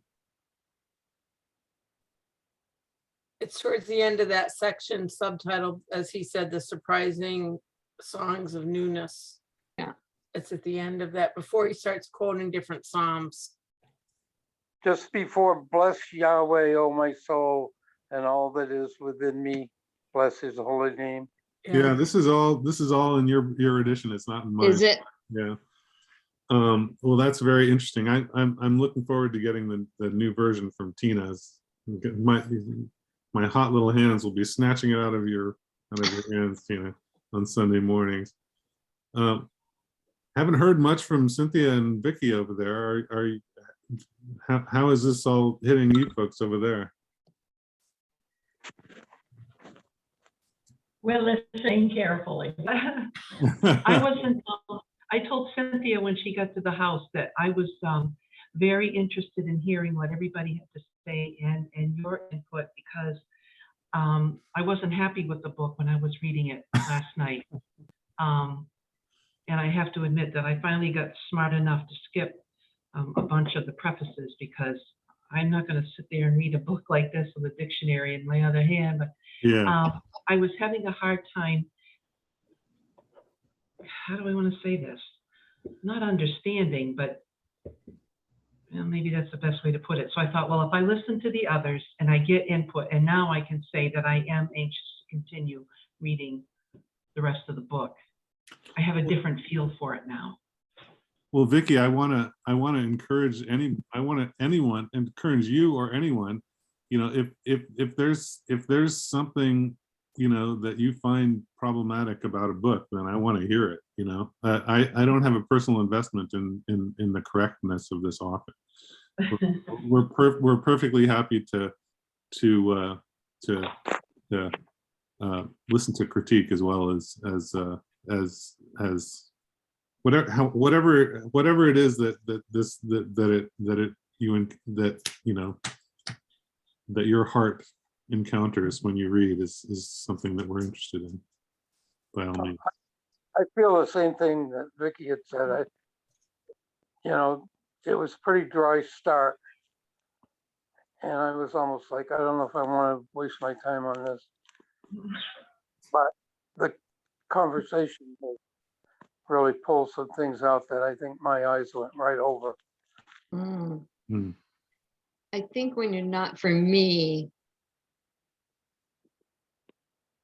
It's towards the end of that section subtitled, as he said, the surprising songs of newness. Yeah. It's at the end of that before he starts quoting different Psalms. Just before, bless Yahweh, O my soul, and all that is within me, bless his holy name. Yeah, this is all in your edition. It's not in mine. Is it? Yeah. Well, that's very interesting. I'm looking forward to getting the new version from Tina's. My hot little hands will be snatching it out of your hands, Tina, on Sunday mornings. Haven't heard much from Cynthia and Vicky over there. How is this all hitting you folks over there? We're listening carefully. I told Cynthia when she got to the house that I was very interested in hearing what everybody had to say and your input, because I wasn't happy with the book when I was reading it last night. And I have to admit that I finally got smart enough to skip a bunch of the prefaces, because I'm not going to sit there and read a book like this with a dictionary in my other hand. But Yeah. I was having a hard time, how do I want to say this? Not understanding, but maybe that's the best way to put it. So I thought, well, if I listen to the others and I get input, and now I can say that I am anxious to continue reading the rest of the book. I have a different feel for it now. Well, Vicky, I want to encourage encourage you or anyone, if there's something, that you find problematic about a book, then I want to hear it. I don't have a personal investment in the correctness of this author. We're perfectly happy to listen to critique as well as whatever it is that your heart encounters when you read is something that we're interested in, by all means. I feel the same thing that Vicky had said. It was pretty dry start, and I was almost like, I don't know if I want to waste my time on this. But the conversation really pulled some things out that I think my eyes went right over. Mm. Mm. I think when you're not, for me,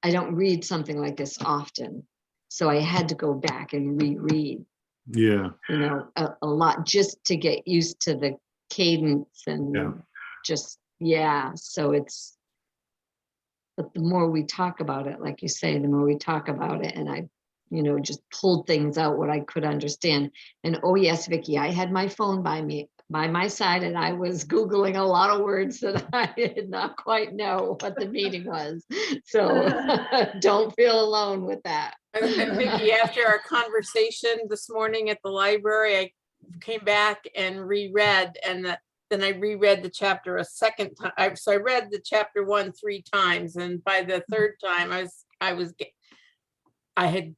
I don't read something like this often. So I had to go back and reread, Yeah. a lot, just to get used to the cadence and so but the more we talk about it, like you say, the more we talk about it, and I, just pulled things out what I could understand. And oh yes, Vicky, I had my phone by my side, and I was Googling a lot of words that I did not quite know what the meaning was. So don't feel alone with that. And Vicky, after our conversation this morning at the library, I came back and reread, and then I reread the chapter a second time. So I read the chapter 1 3 times, and by the third time I had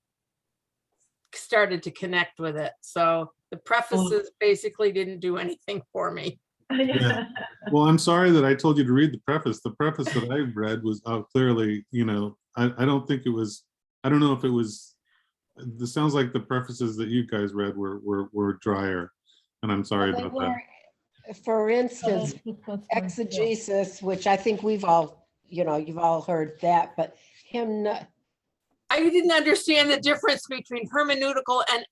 started to connect with it. So the prefaces basically didn't do anything for me. Yeah. Well, I'm sorry that I told you to read the preface. The preface that I read was clearly, you know, I don't think it was, I don't know if it was, this sounds like the prefaces that you guys read were drier. And I'm sorry They about that. were, for instance, exegesis, which I think we've all, you know, you've all heard that, but I didn't understand the difference between hermeneutical and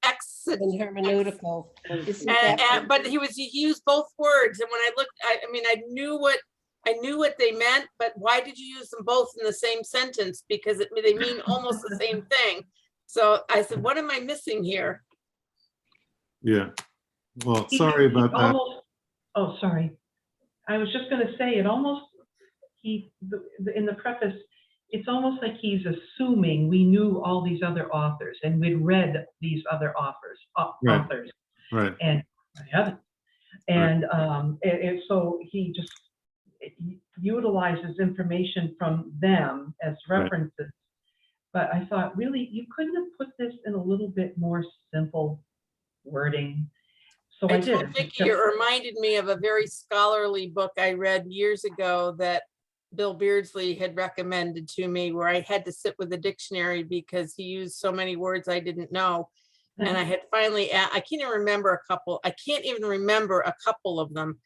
in hermeneutical. Isn't that but he used both words, and when I looked, I mean, I knew what they meant, but why did you use them both in the same sentence? Because they mean almost the same thing. So I said, what am I missing here? Yeah. Well, sorry about that. Oh, sorry. I was just going to say, it almost, in the preface, it's almost like he's assuming we knew all these other authors and we'd read these other authors. Right. And I haven't. And so he just utilizes information from them as references. Right. But I thought, really, you couldn't have put this in a little bit more simple wording. So I did. Vicki, it reminded me of a very scholarly book I read years ago that Bill Beardsley had recommended to me, where I had to sit with a dictionary because he used so many words I didn't know. And I had finally, I can't even remember a couple of them,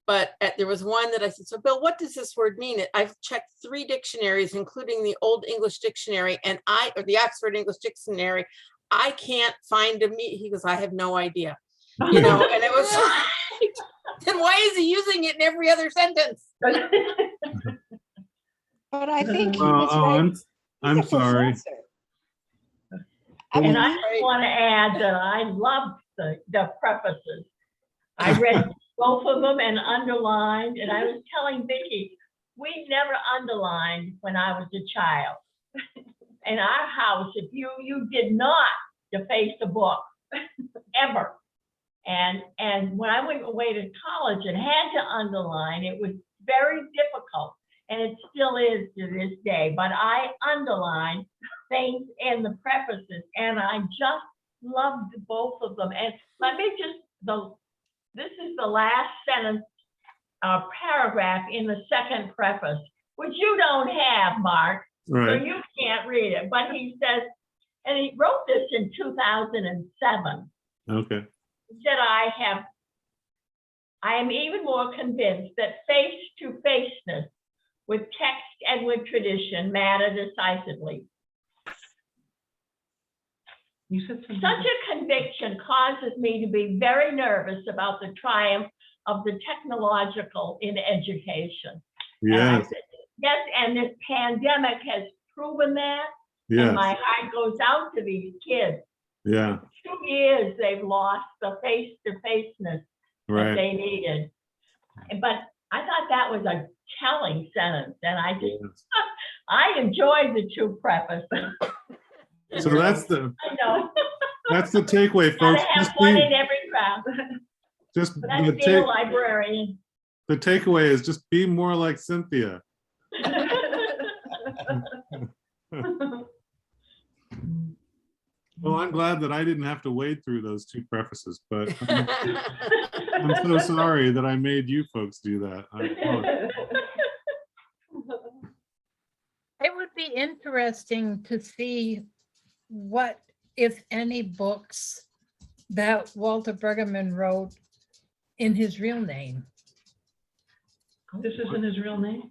but there was one that I said, so Bill, what does this word mean? I've checked 3 dictionaries, including the Old English Dictionary or the Oxford English Dictionary. I can't find he goes, I have no idea. You know, and it was like, then why is he using it in every other sentence? But I think he was right. I'm sorry. And I want to add that I loved the prefaces. I read both of them and underlined, and I was telling Vicki, we never underlined when I was a child. In our house, if you did not deface a book, ever. And when I went away to college and had to underline, it was very difficult. And it still is to this day, but I underline things in the prefaces, and I just loved both of them. And let me this is the last sentence, paragraph in the second preface, which you don't have, Mark, right. So you can't read it. But he says, and he wrote this in 2007. Okay. He said, I am even more convinced that face-to-faceness with text and with tradition matter decisively. You said something. Such a conviction causes me to be very nervous about the triumph of the technological in education. Yes. Yes, and this pandemic has proven that. Yes. And my heart goes out to these kids. Yeah. 2 years they've lost the face-to-faceness that they needed. But I thought that was a telling sentence, and I just I enjoyed the 2 prefaces. So that's the I know. That's the takeaway, folks. Gotta have one in every crowd. Just that's being a librarian. The takeaway is just be more like Cynthia. Well, I'm glad that I didn't have to wade through those 2 prefaces, but I'm so sorry that I made you folks do that. It would be interesting to see what, if any, books that Walter Brueggemann wrote in his real name. This isn't his real name?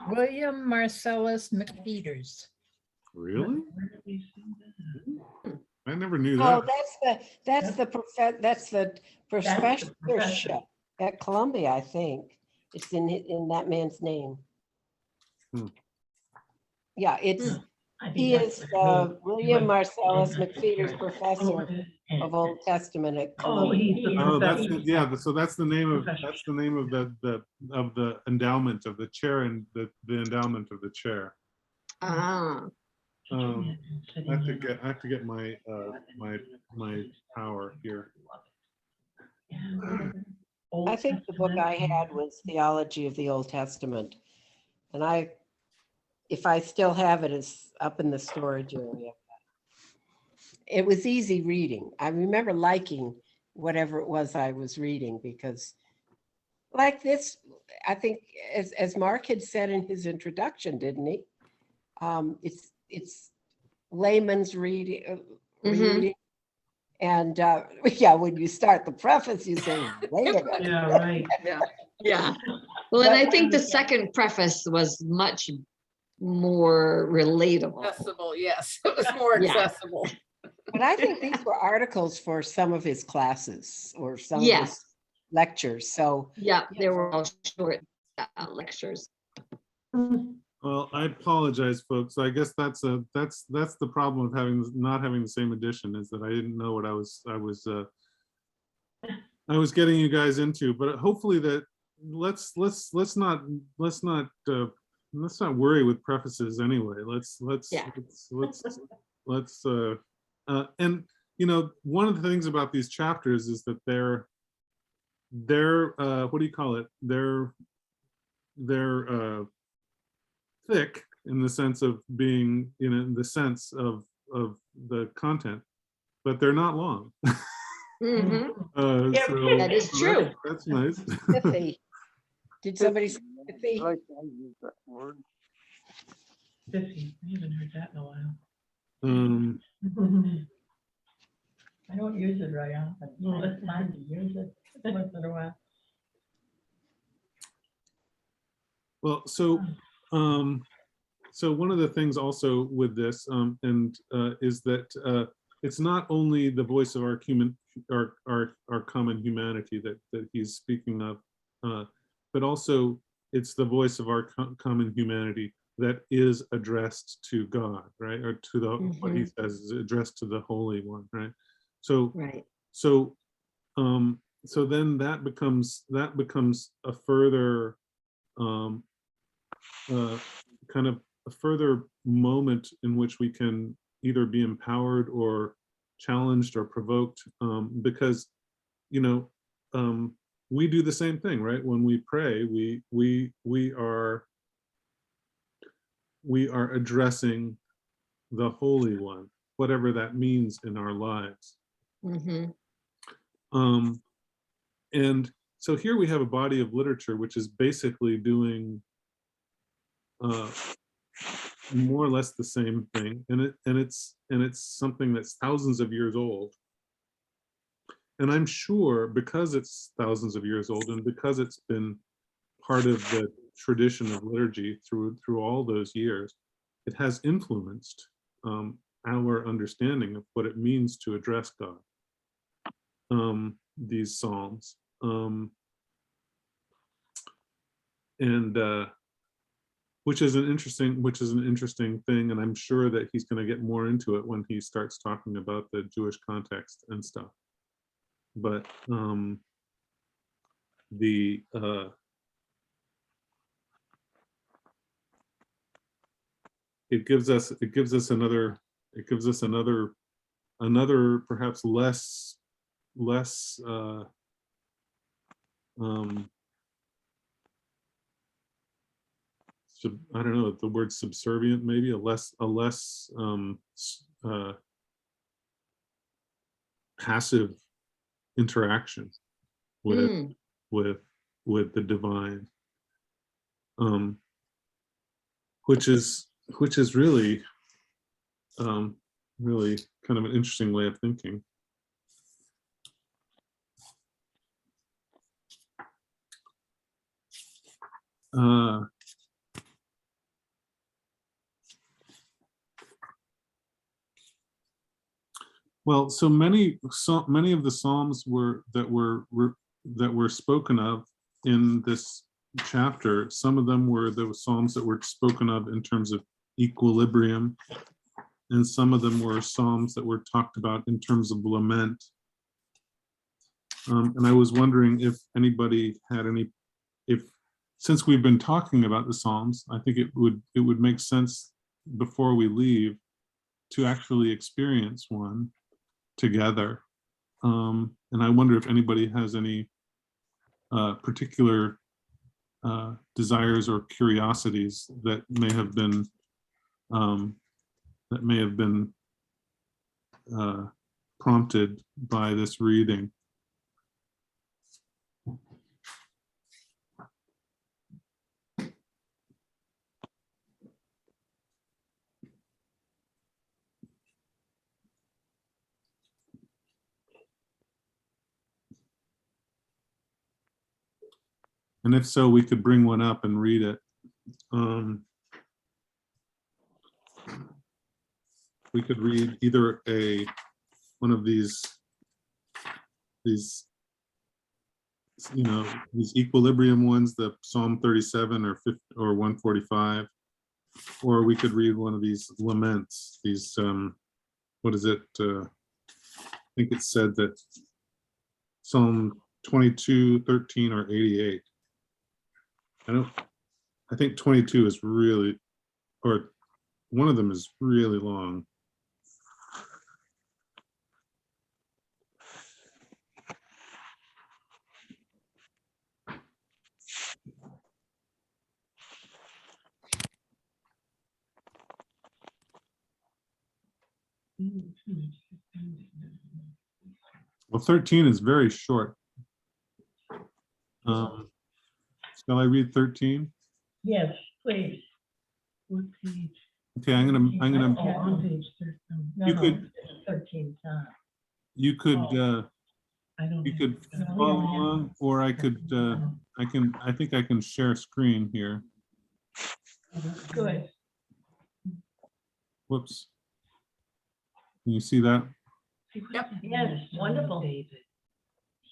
William Marcellus McPeters. Really? I never knew that. Oh, that's the professorship at Columbia, I think. It's in that man's name. Yeah, he is William Marcellus McPeters, professor of Old Testament at Columbia. So that's the name of the endowment of the chair and the endowment of the chair. Ah. I have to get my my power here. Old I think the book I Testament. had was Theology of the Old Testament. And if I still have it, it's up in the storage area. It was easy reading. I remember liking whatever it was I was reading because like this, I think as Mark had said in his introduction, didn't he? It's layman's reading, reading. And yeah, when you start the preface, you say, wait a minute. Yeah, right. Yeah, yeah. Well, and I think the second preface was much more relatable. Accessible, yes, it was more Yeah. accessible. But I think these were articles for some of his classes or some of Yes. his lectures. So Yeah, they were all short lectures. Well, I apologize, folks. I guess that's the problem with not having the same edition, is that I didn't know what I was getting you guys into. But hopefully that let's not worry with prefaces anyway. Yeah. And you know, one of the things about these chapters is that they're what do you call it? They're thick in the sense of being, you know, in the sense of the content, but they're not long. Mhm. Yep. So That is true. That's nice. pithy. Did somebody say pithy? I like to use that word. Pithy. I haven't heard that in a while. I don't use it very often. Well, it's time to use it once in a while. Well, so one of the things also with this is that it's not only the voice of our common humanity that he's speaking of, but also it's the voice of our common humanity that is addressed to God, right? Or to the what he says is addressed to the Holy One, right? So Right. so then that becomes a further kind of a further moment in which we can either be empowered or challenged or provoked, because, you know, we do the same thing, right? When we pray, we are addressing the Holy One, whatever that means in our lives. And so here we have a body of literature which is basically doing more or less the same thing, and it's something that's thousands of years old. And I'm sure because it's thousands of years old and because it's been part of the tradition of liturgy through all those years, it has influenced our understanding of what it means to address God. These psalms, and which is an interesting thing, and I'm sure that he's going to get more into it when he starts talking about the Jewish context and stuff. But it gives us another perhaps less I don't know the word subservient, maybe a less passive interaction with the divine, which is really really kind of an interesting way of thinking. Well, so many of the psalms that were spoken of in this chapter. Some of them were the psalms that were spoken of in terms of equilibrium, and some of them were psalms that were talked about in terms of lament. And I was wondering if anybody had since we've been talking about the psalms, I think it would make sense before we leave to actually experience one together. And I wonder if anybody has any particular desires or curiosities that may have been prompted by this reading. And if so, we could bring one up and read it. We could read either one of these these equilibrium ones, the Psalm 37 or 50 or 145, or we could read one of these laments. These what is it? I think it said that Psalm 22, 13, or 88. I think 22 is really, or one of them is really long. Well, 13 is very short. Shall I read 13? Yes, please. What page? Okay, I'm gonna. Oh, on page 13. No, You no, could- 13 times. You could I don't. you have- could No, we follow don't have- along, or I could I think I can share screen here. Good. Whoops. Can you see that? See, what Yep. is that Yes, name? wonderful. David.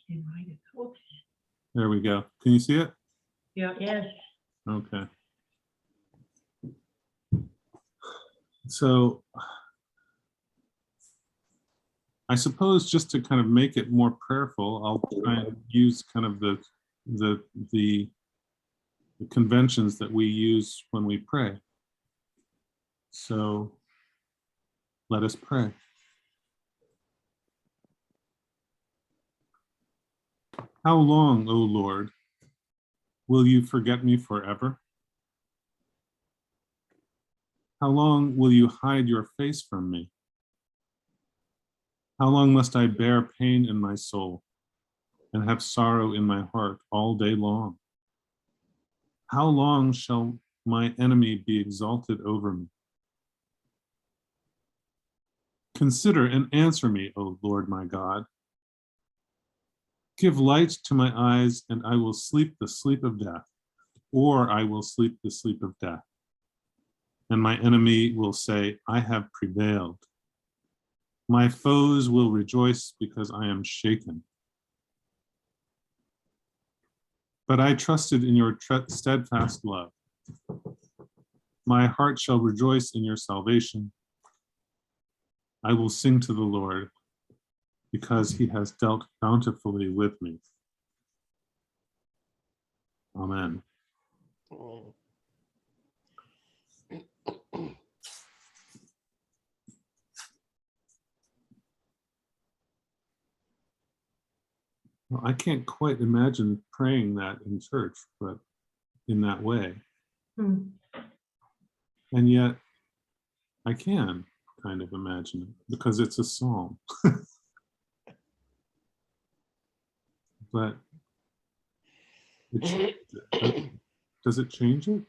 He didn't write it. Whoops. There we go. Can you see it? Yeah. Yes. Okay. So I suppose just to kind of make it more prayerful, I'll try and use kind of the conventions that we use when we pray. So let us pray. How long, O Lord, will you forget me forever? How long will you hide your face from me? How long must I bear pain in my soul and have sorrow in my heart all day long? How long shall my enemy be exalted over me? Consider and answer me, O Lord my God. Give light to my eyes, and I will sleep the sleep of death, or I will sleep the sleep of death. And my enemy will say, I have prevailed. My foes will rejoice because I am shaken. But I trusted in your steadfast love. My heart shall rejoice in your salvation. I will sing to the Lord because he has dealt bountifully with me. Amen. Well, I can't quite imagine praying that in church, but in that way. Hmm. And yet I can kind of imagine it because it's a psalm. But does it change it?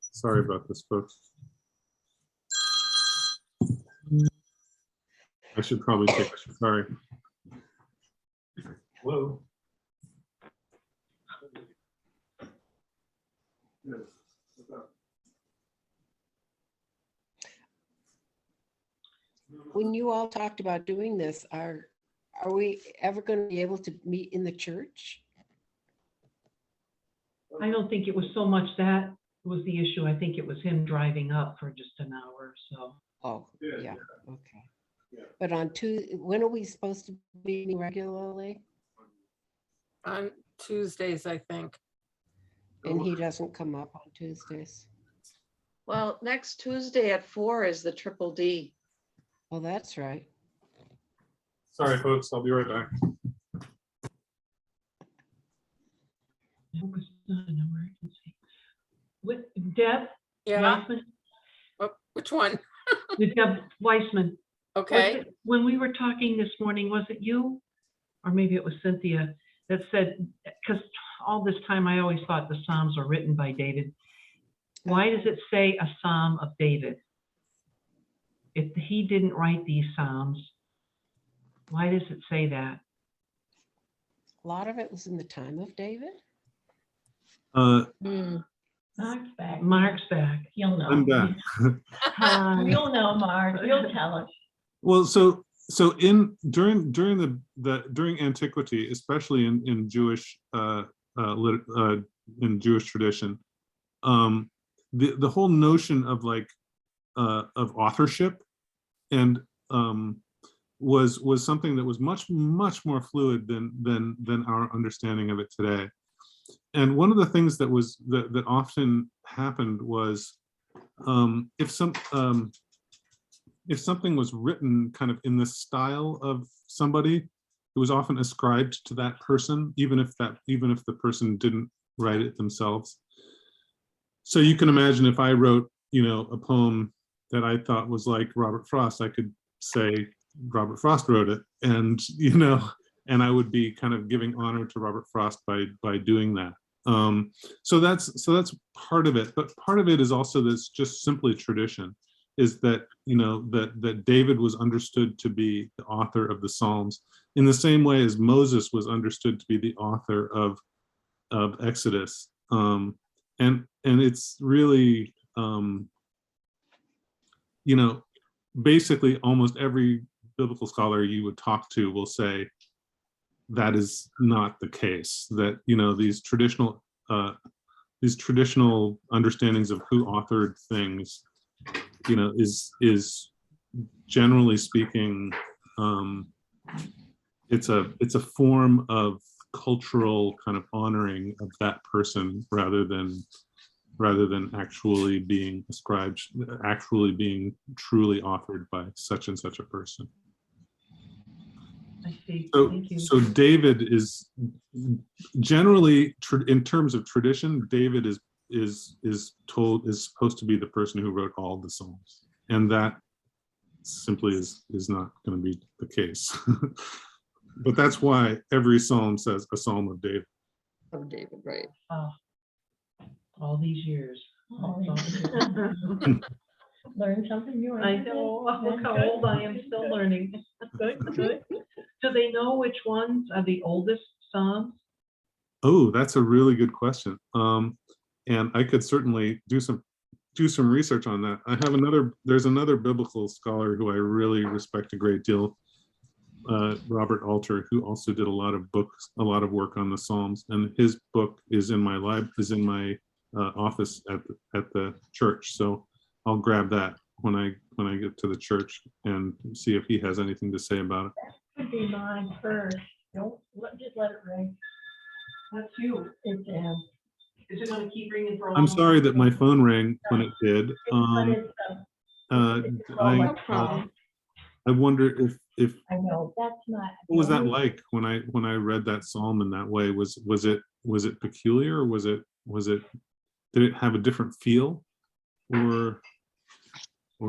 Sorry about this, folks. I should probably take, sorry. Hello. When you all talked about doing this, are we ever going to be able to meet in the church? I don't think it was so much that was the issue. I think it was him driving up for just an hour or so. Oh, yeah, okay. But when are we supposed to be meeting regularly? On Tuesdays, I think. And he doesn't come up on Tuesdays. Well, next Tuesday at 4 is the Triple D. Well, that's right. Sorry, folks, I'll be right back. I hope it's not an emergency. With Deb Yeah, Weissman, which one? with Deb Weissman. Was Okay, it- When we were talking this morning, was it you? Or maybe it was Cynthia that said, because all this time I always thought the Psalms were written by David. Why does it say a Psalm of David? If he didn't write these Psalms, why does it say that? A lot of it was in the time of David. Hmm. Mark's back. Mark's back. You'll know. I'm back. Hi. You'll know, Mark. You'll tell us. Well, so during antiquity, especially in Jewish in Jewish tradition, the whole notion of of authorship and was something that was much more fluid than our understanding of it today. And one of the things that often happened was if something was written kind of in the style of somebody, it was often ascribed to that person, even if the person didn't write it themselves. So you can imagine if I wrote, a poem that I thought was like Robert Frost, I could say Robert Frost wrote it, and and I would be kind of giving honor to Robert Frost by doing that. So that's part of it, but part of it is also this just simply tradition, is that that David was understood to be the author of the Psalms in the same way as Moses was understood to be the author of Exodus. And it's really basically almost every biblical scholar you would talk to will say that is not the case, that these traditional understandings of who authored things is generally speaking it's a form of cultural kind of honoring of that person rather than actually being truly authored by such and such a person. I see. So, Thank you. so David is generally, in terms of tradition, David is supposed to be the person who wrote all the Psalms, and that simply is not going to be the case. But that's why every Psalm says a Psalm of David. Of David, right. Oh, all these years. Learn something new. I know, look how old I am, still learning. Good, good. Do they know which ones are the oldest Psalms? Oh, that's a really good question. And I could certainly do some research on that. There's another biblical scholar who I really respect a great deal, Robert Alter, who also did a lot of work on the Psalms, and his book is in my office at the church. So I'll grab that when I get to the church and see if he has anything to say about it. Could be mine first. Just let it ring. That's you. It's Is it gonna keep ringing for a I'm long sorry time? that my phone rang when it did. No problem. I wonder if I know, that's not. what was that like when I read that psalm in that way? Was it peculiar, or was it did it have a different feel, or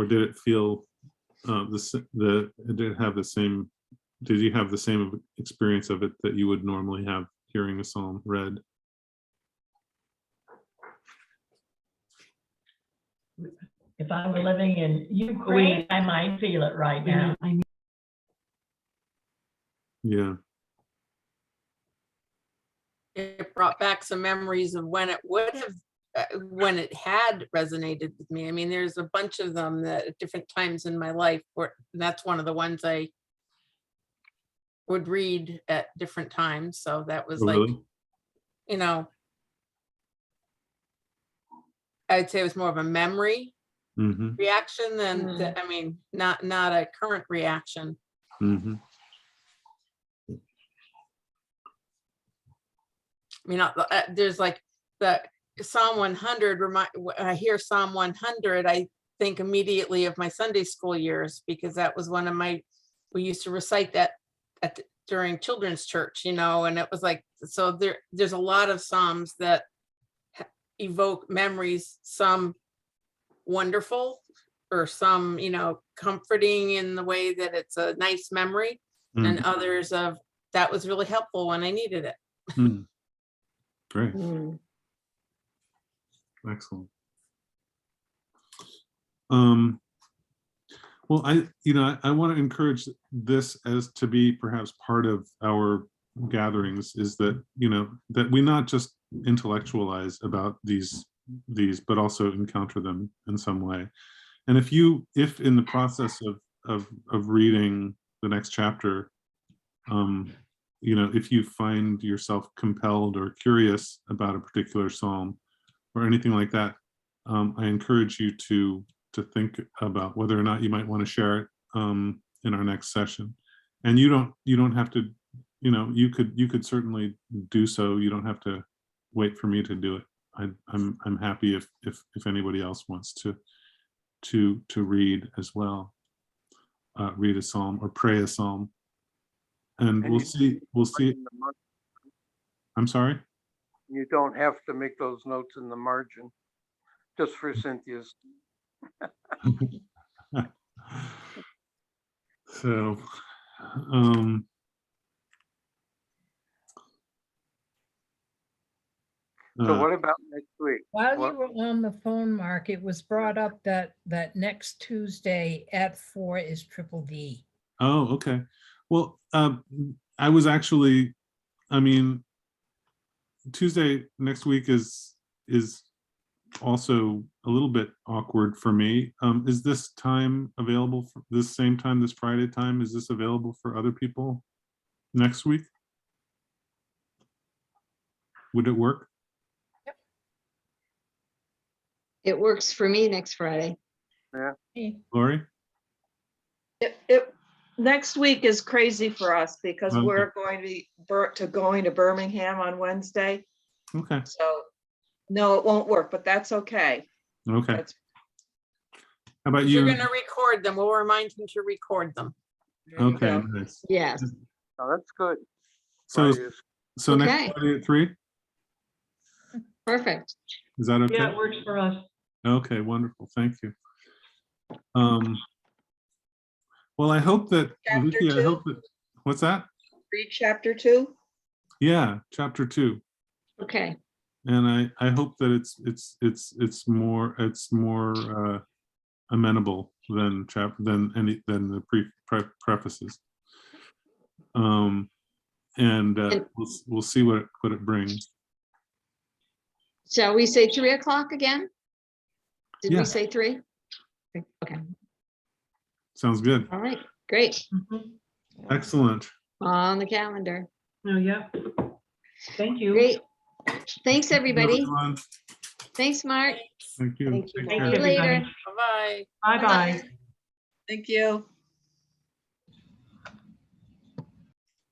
did it feel did you have the same experience of it that you would normally have hearing a psalm read? If I were living in Ukraine, I might feel it right now. Yeah. it brought back some memories of when it would have, when it had resonated with me. I mean, there's a bunch of them that at different times in my life, that's one of the ones I would read at different times. So that was Oh, like, really? I'd say it was more of a memory Mm-hmm. reaction than, I mean, not a current reaction. Mm-hmm. I mean, there's like Psalm 100, when I hear Psalm 100, I think immediately of my Sunday school years, because that was one of we used to recite that during children's church, and it was like, so there's a lot of Psalms that evoke memories, some wonderful or some, comforting in the way that it's a nice memory, and others of that was really helpful when I needed it. Great. Mm. Excellent. Well, I want to encourage this as to be perhaps part of our gatherings, is that, that we not just intellectualize about these, but also encounter them in some way. And if in the process of reading the next chapter, if you find yourself compelled or curious about a particular psalm or anything like that, I encourage you to think about whether or not you might want to share it in our next session. And you don't have to, you could certainly do so. You don't have to wait for me to do it. I'm happy if anybody else wants to read as well, read a psalm or pray a psalm, and we'll see. I'm sorry. You don't have to make those notes in the margin, just for Cynthia's. So, So what about next week? While What- you were on the phone, Mark, it was brought up that next Tuesday at 4 is Triple D. oh, okay. Well, I was actually, Tuesday next week is also a little bit awkward for me. Is this time available for this same time, this Friday time? Is this available for other people next week? Would it work? It works for me next Friday. Lori? Next week is crazy for us because Okay. we're going to be going to Birmingham on Wednesday. Okay. So no, it won't work, but that's okay. Okay. That's How about If you're you? going to record them, we'll remind him to record them. there you Okay, go. nice. Yes. Oh, that's good. So, Friday is- so Okay. next Friday at 3? Perfect. Is that okay? Yeah, it works for us. Okay, wonderful. Thank you. Well, I hope that, Chapter Vicky, I 2? hope that, what's that? Read chapter 2. Yeah, chapter 2. Okay. And I hope that it's more amenable than the prefaces. And we'll see what it brings. Shall we say 3 o'clock again? Did Yeah. we say 3? Okay. Sounds good. All right. Great. Mhm. Excellent. On the calendar. Oh, yeah. Thank you. Great. Thanks, everybody. Everyone. Thanks, Mark. Thank you. Thank you, Take Mark. care. Thank you, Later. everybody. Bye-bye. Bye-bye. Thank you.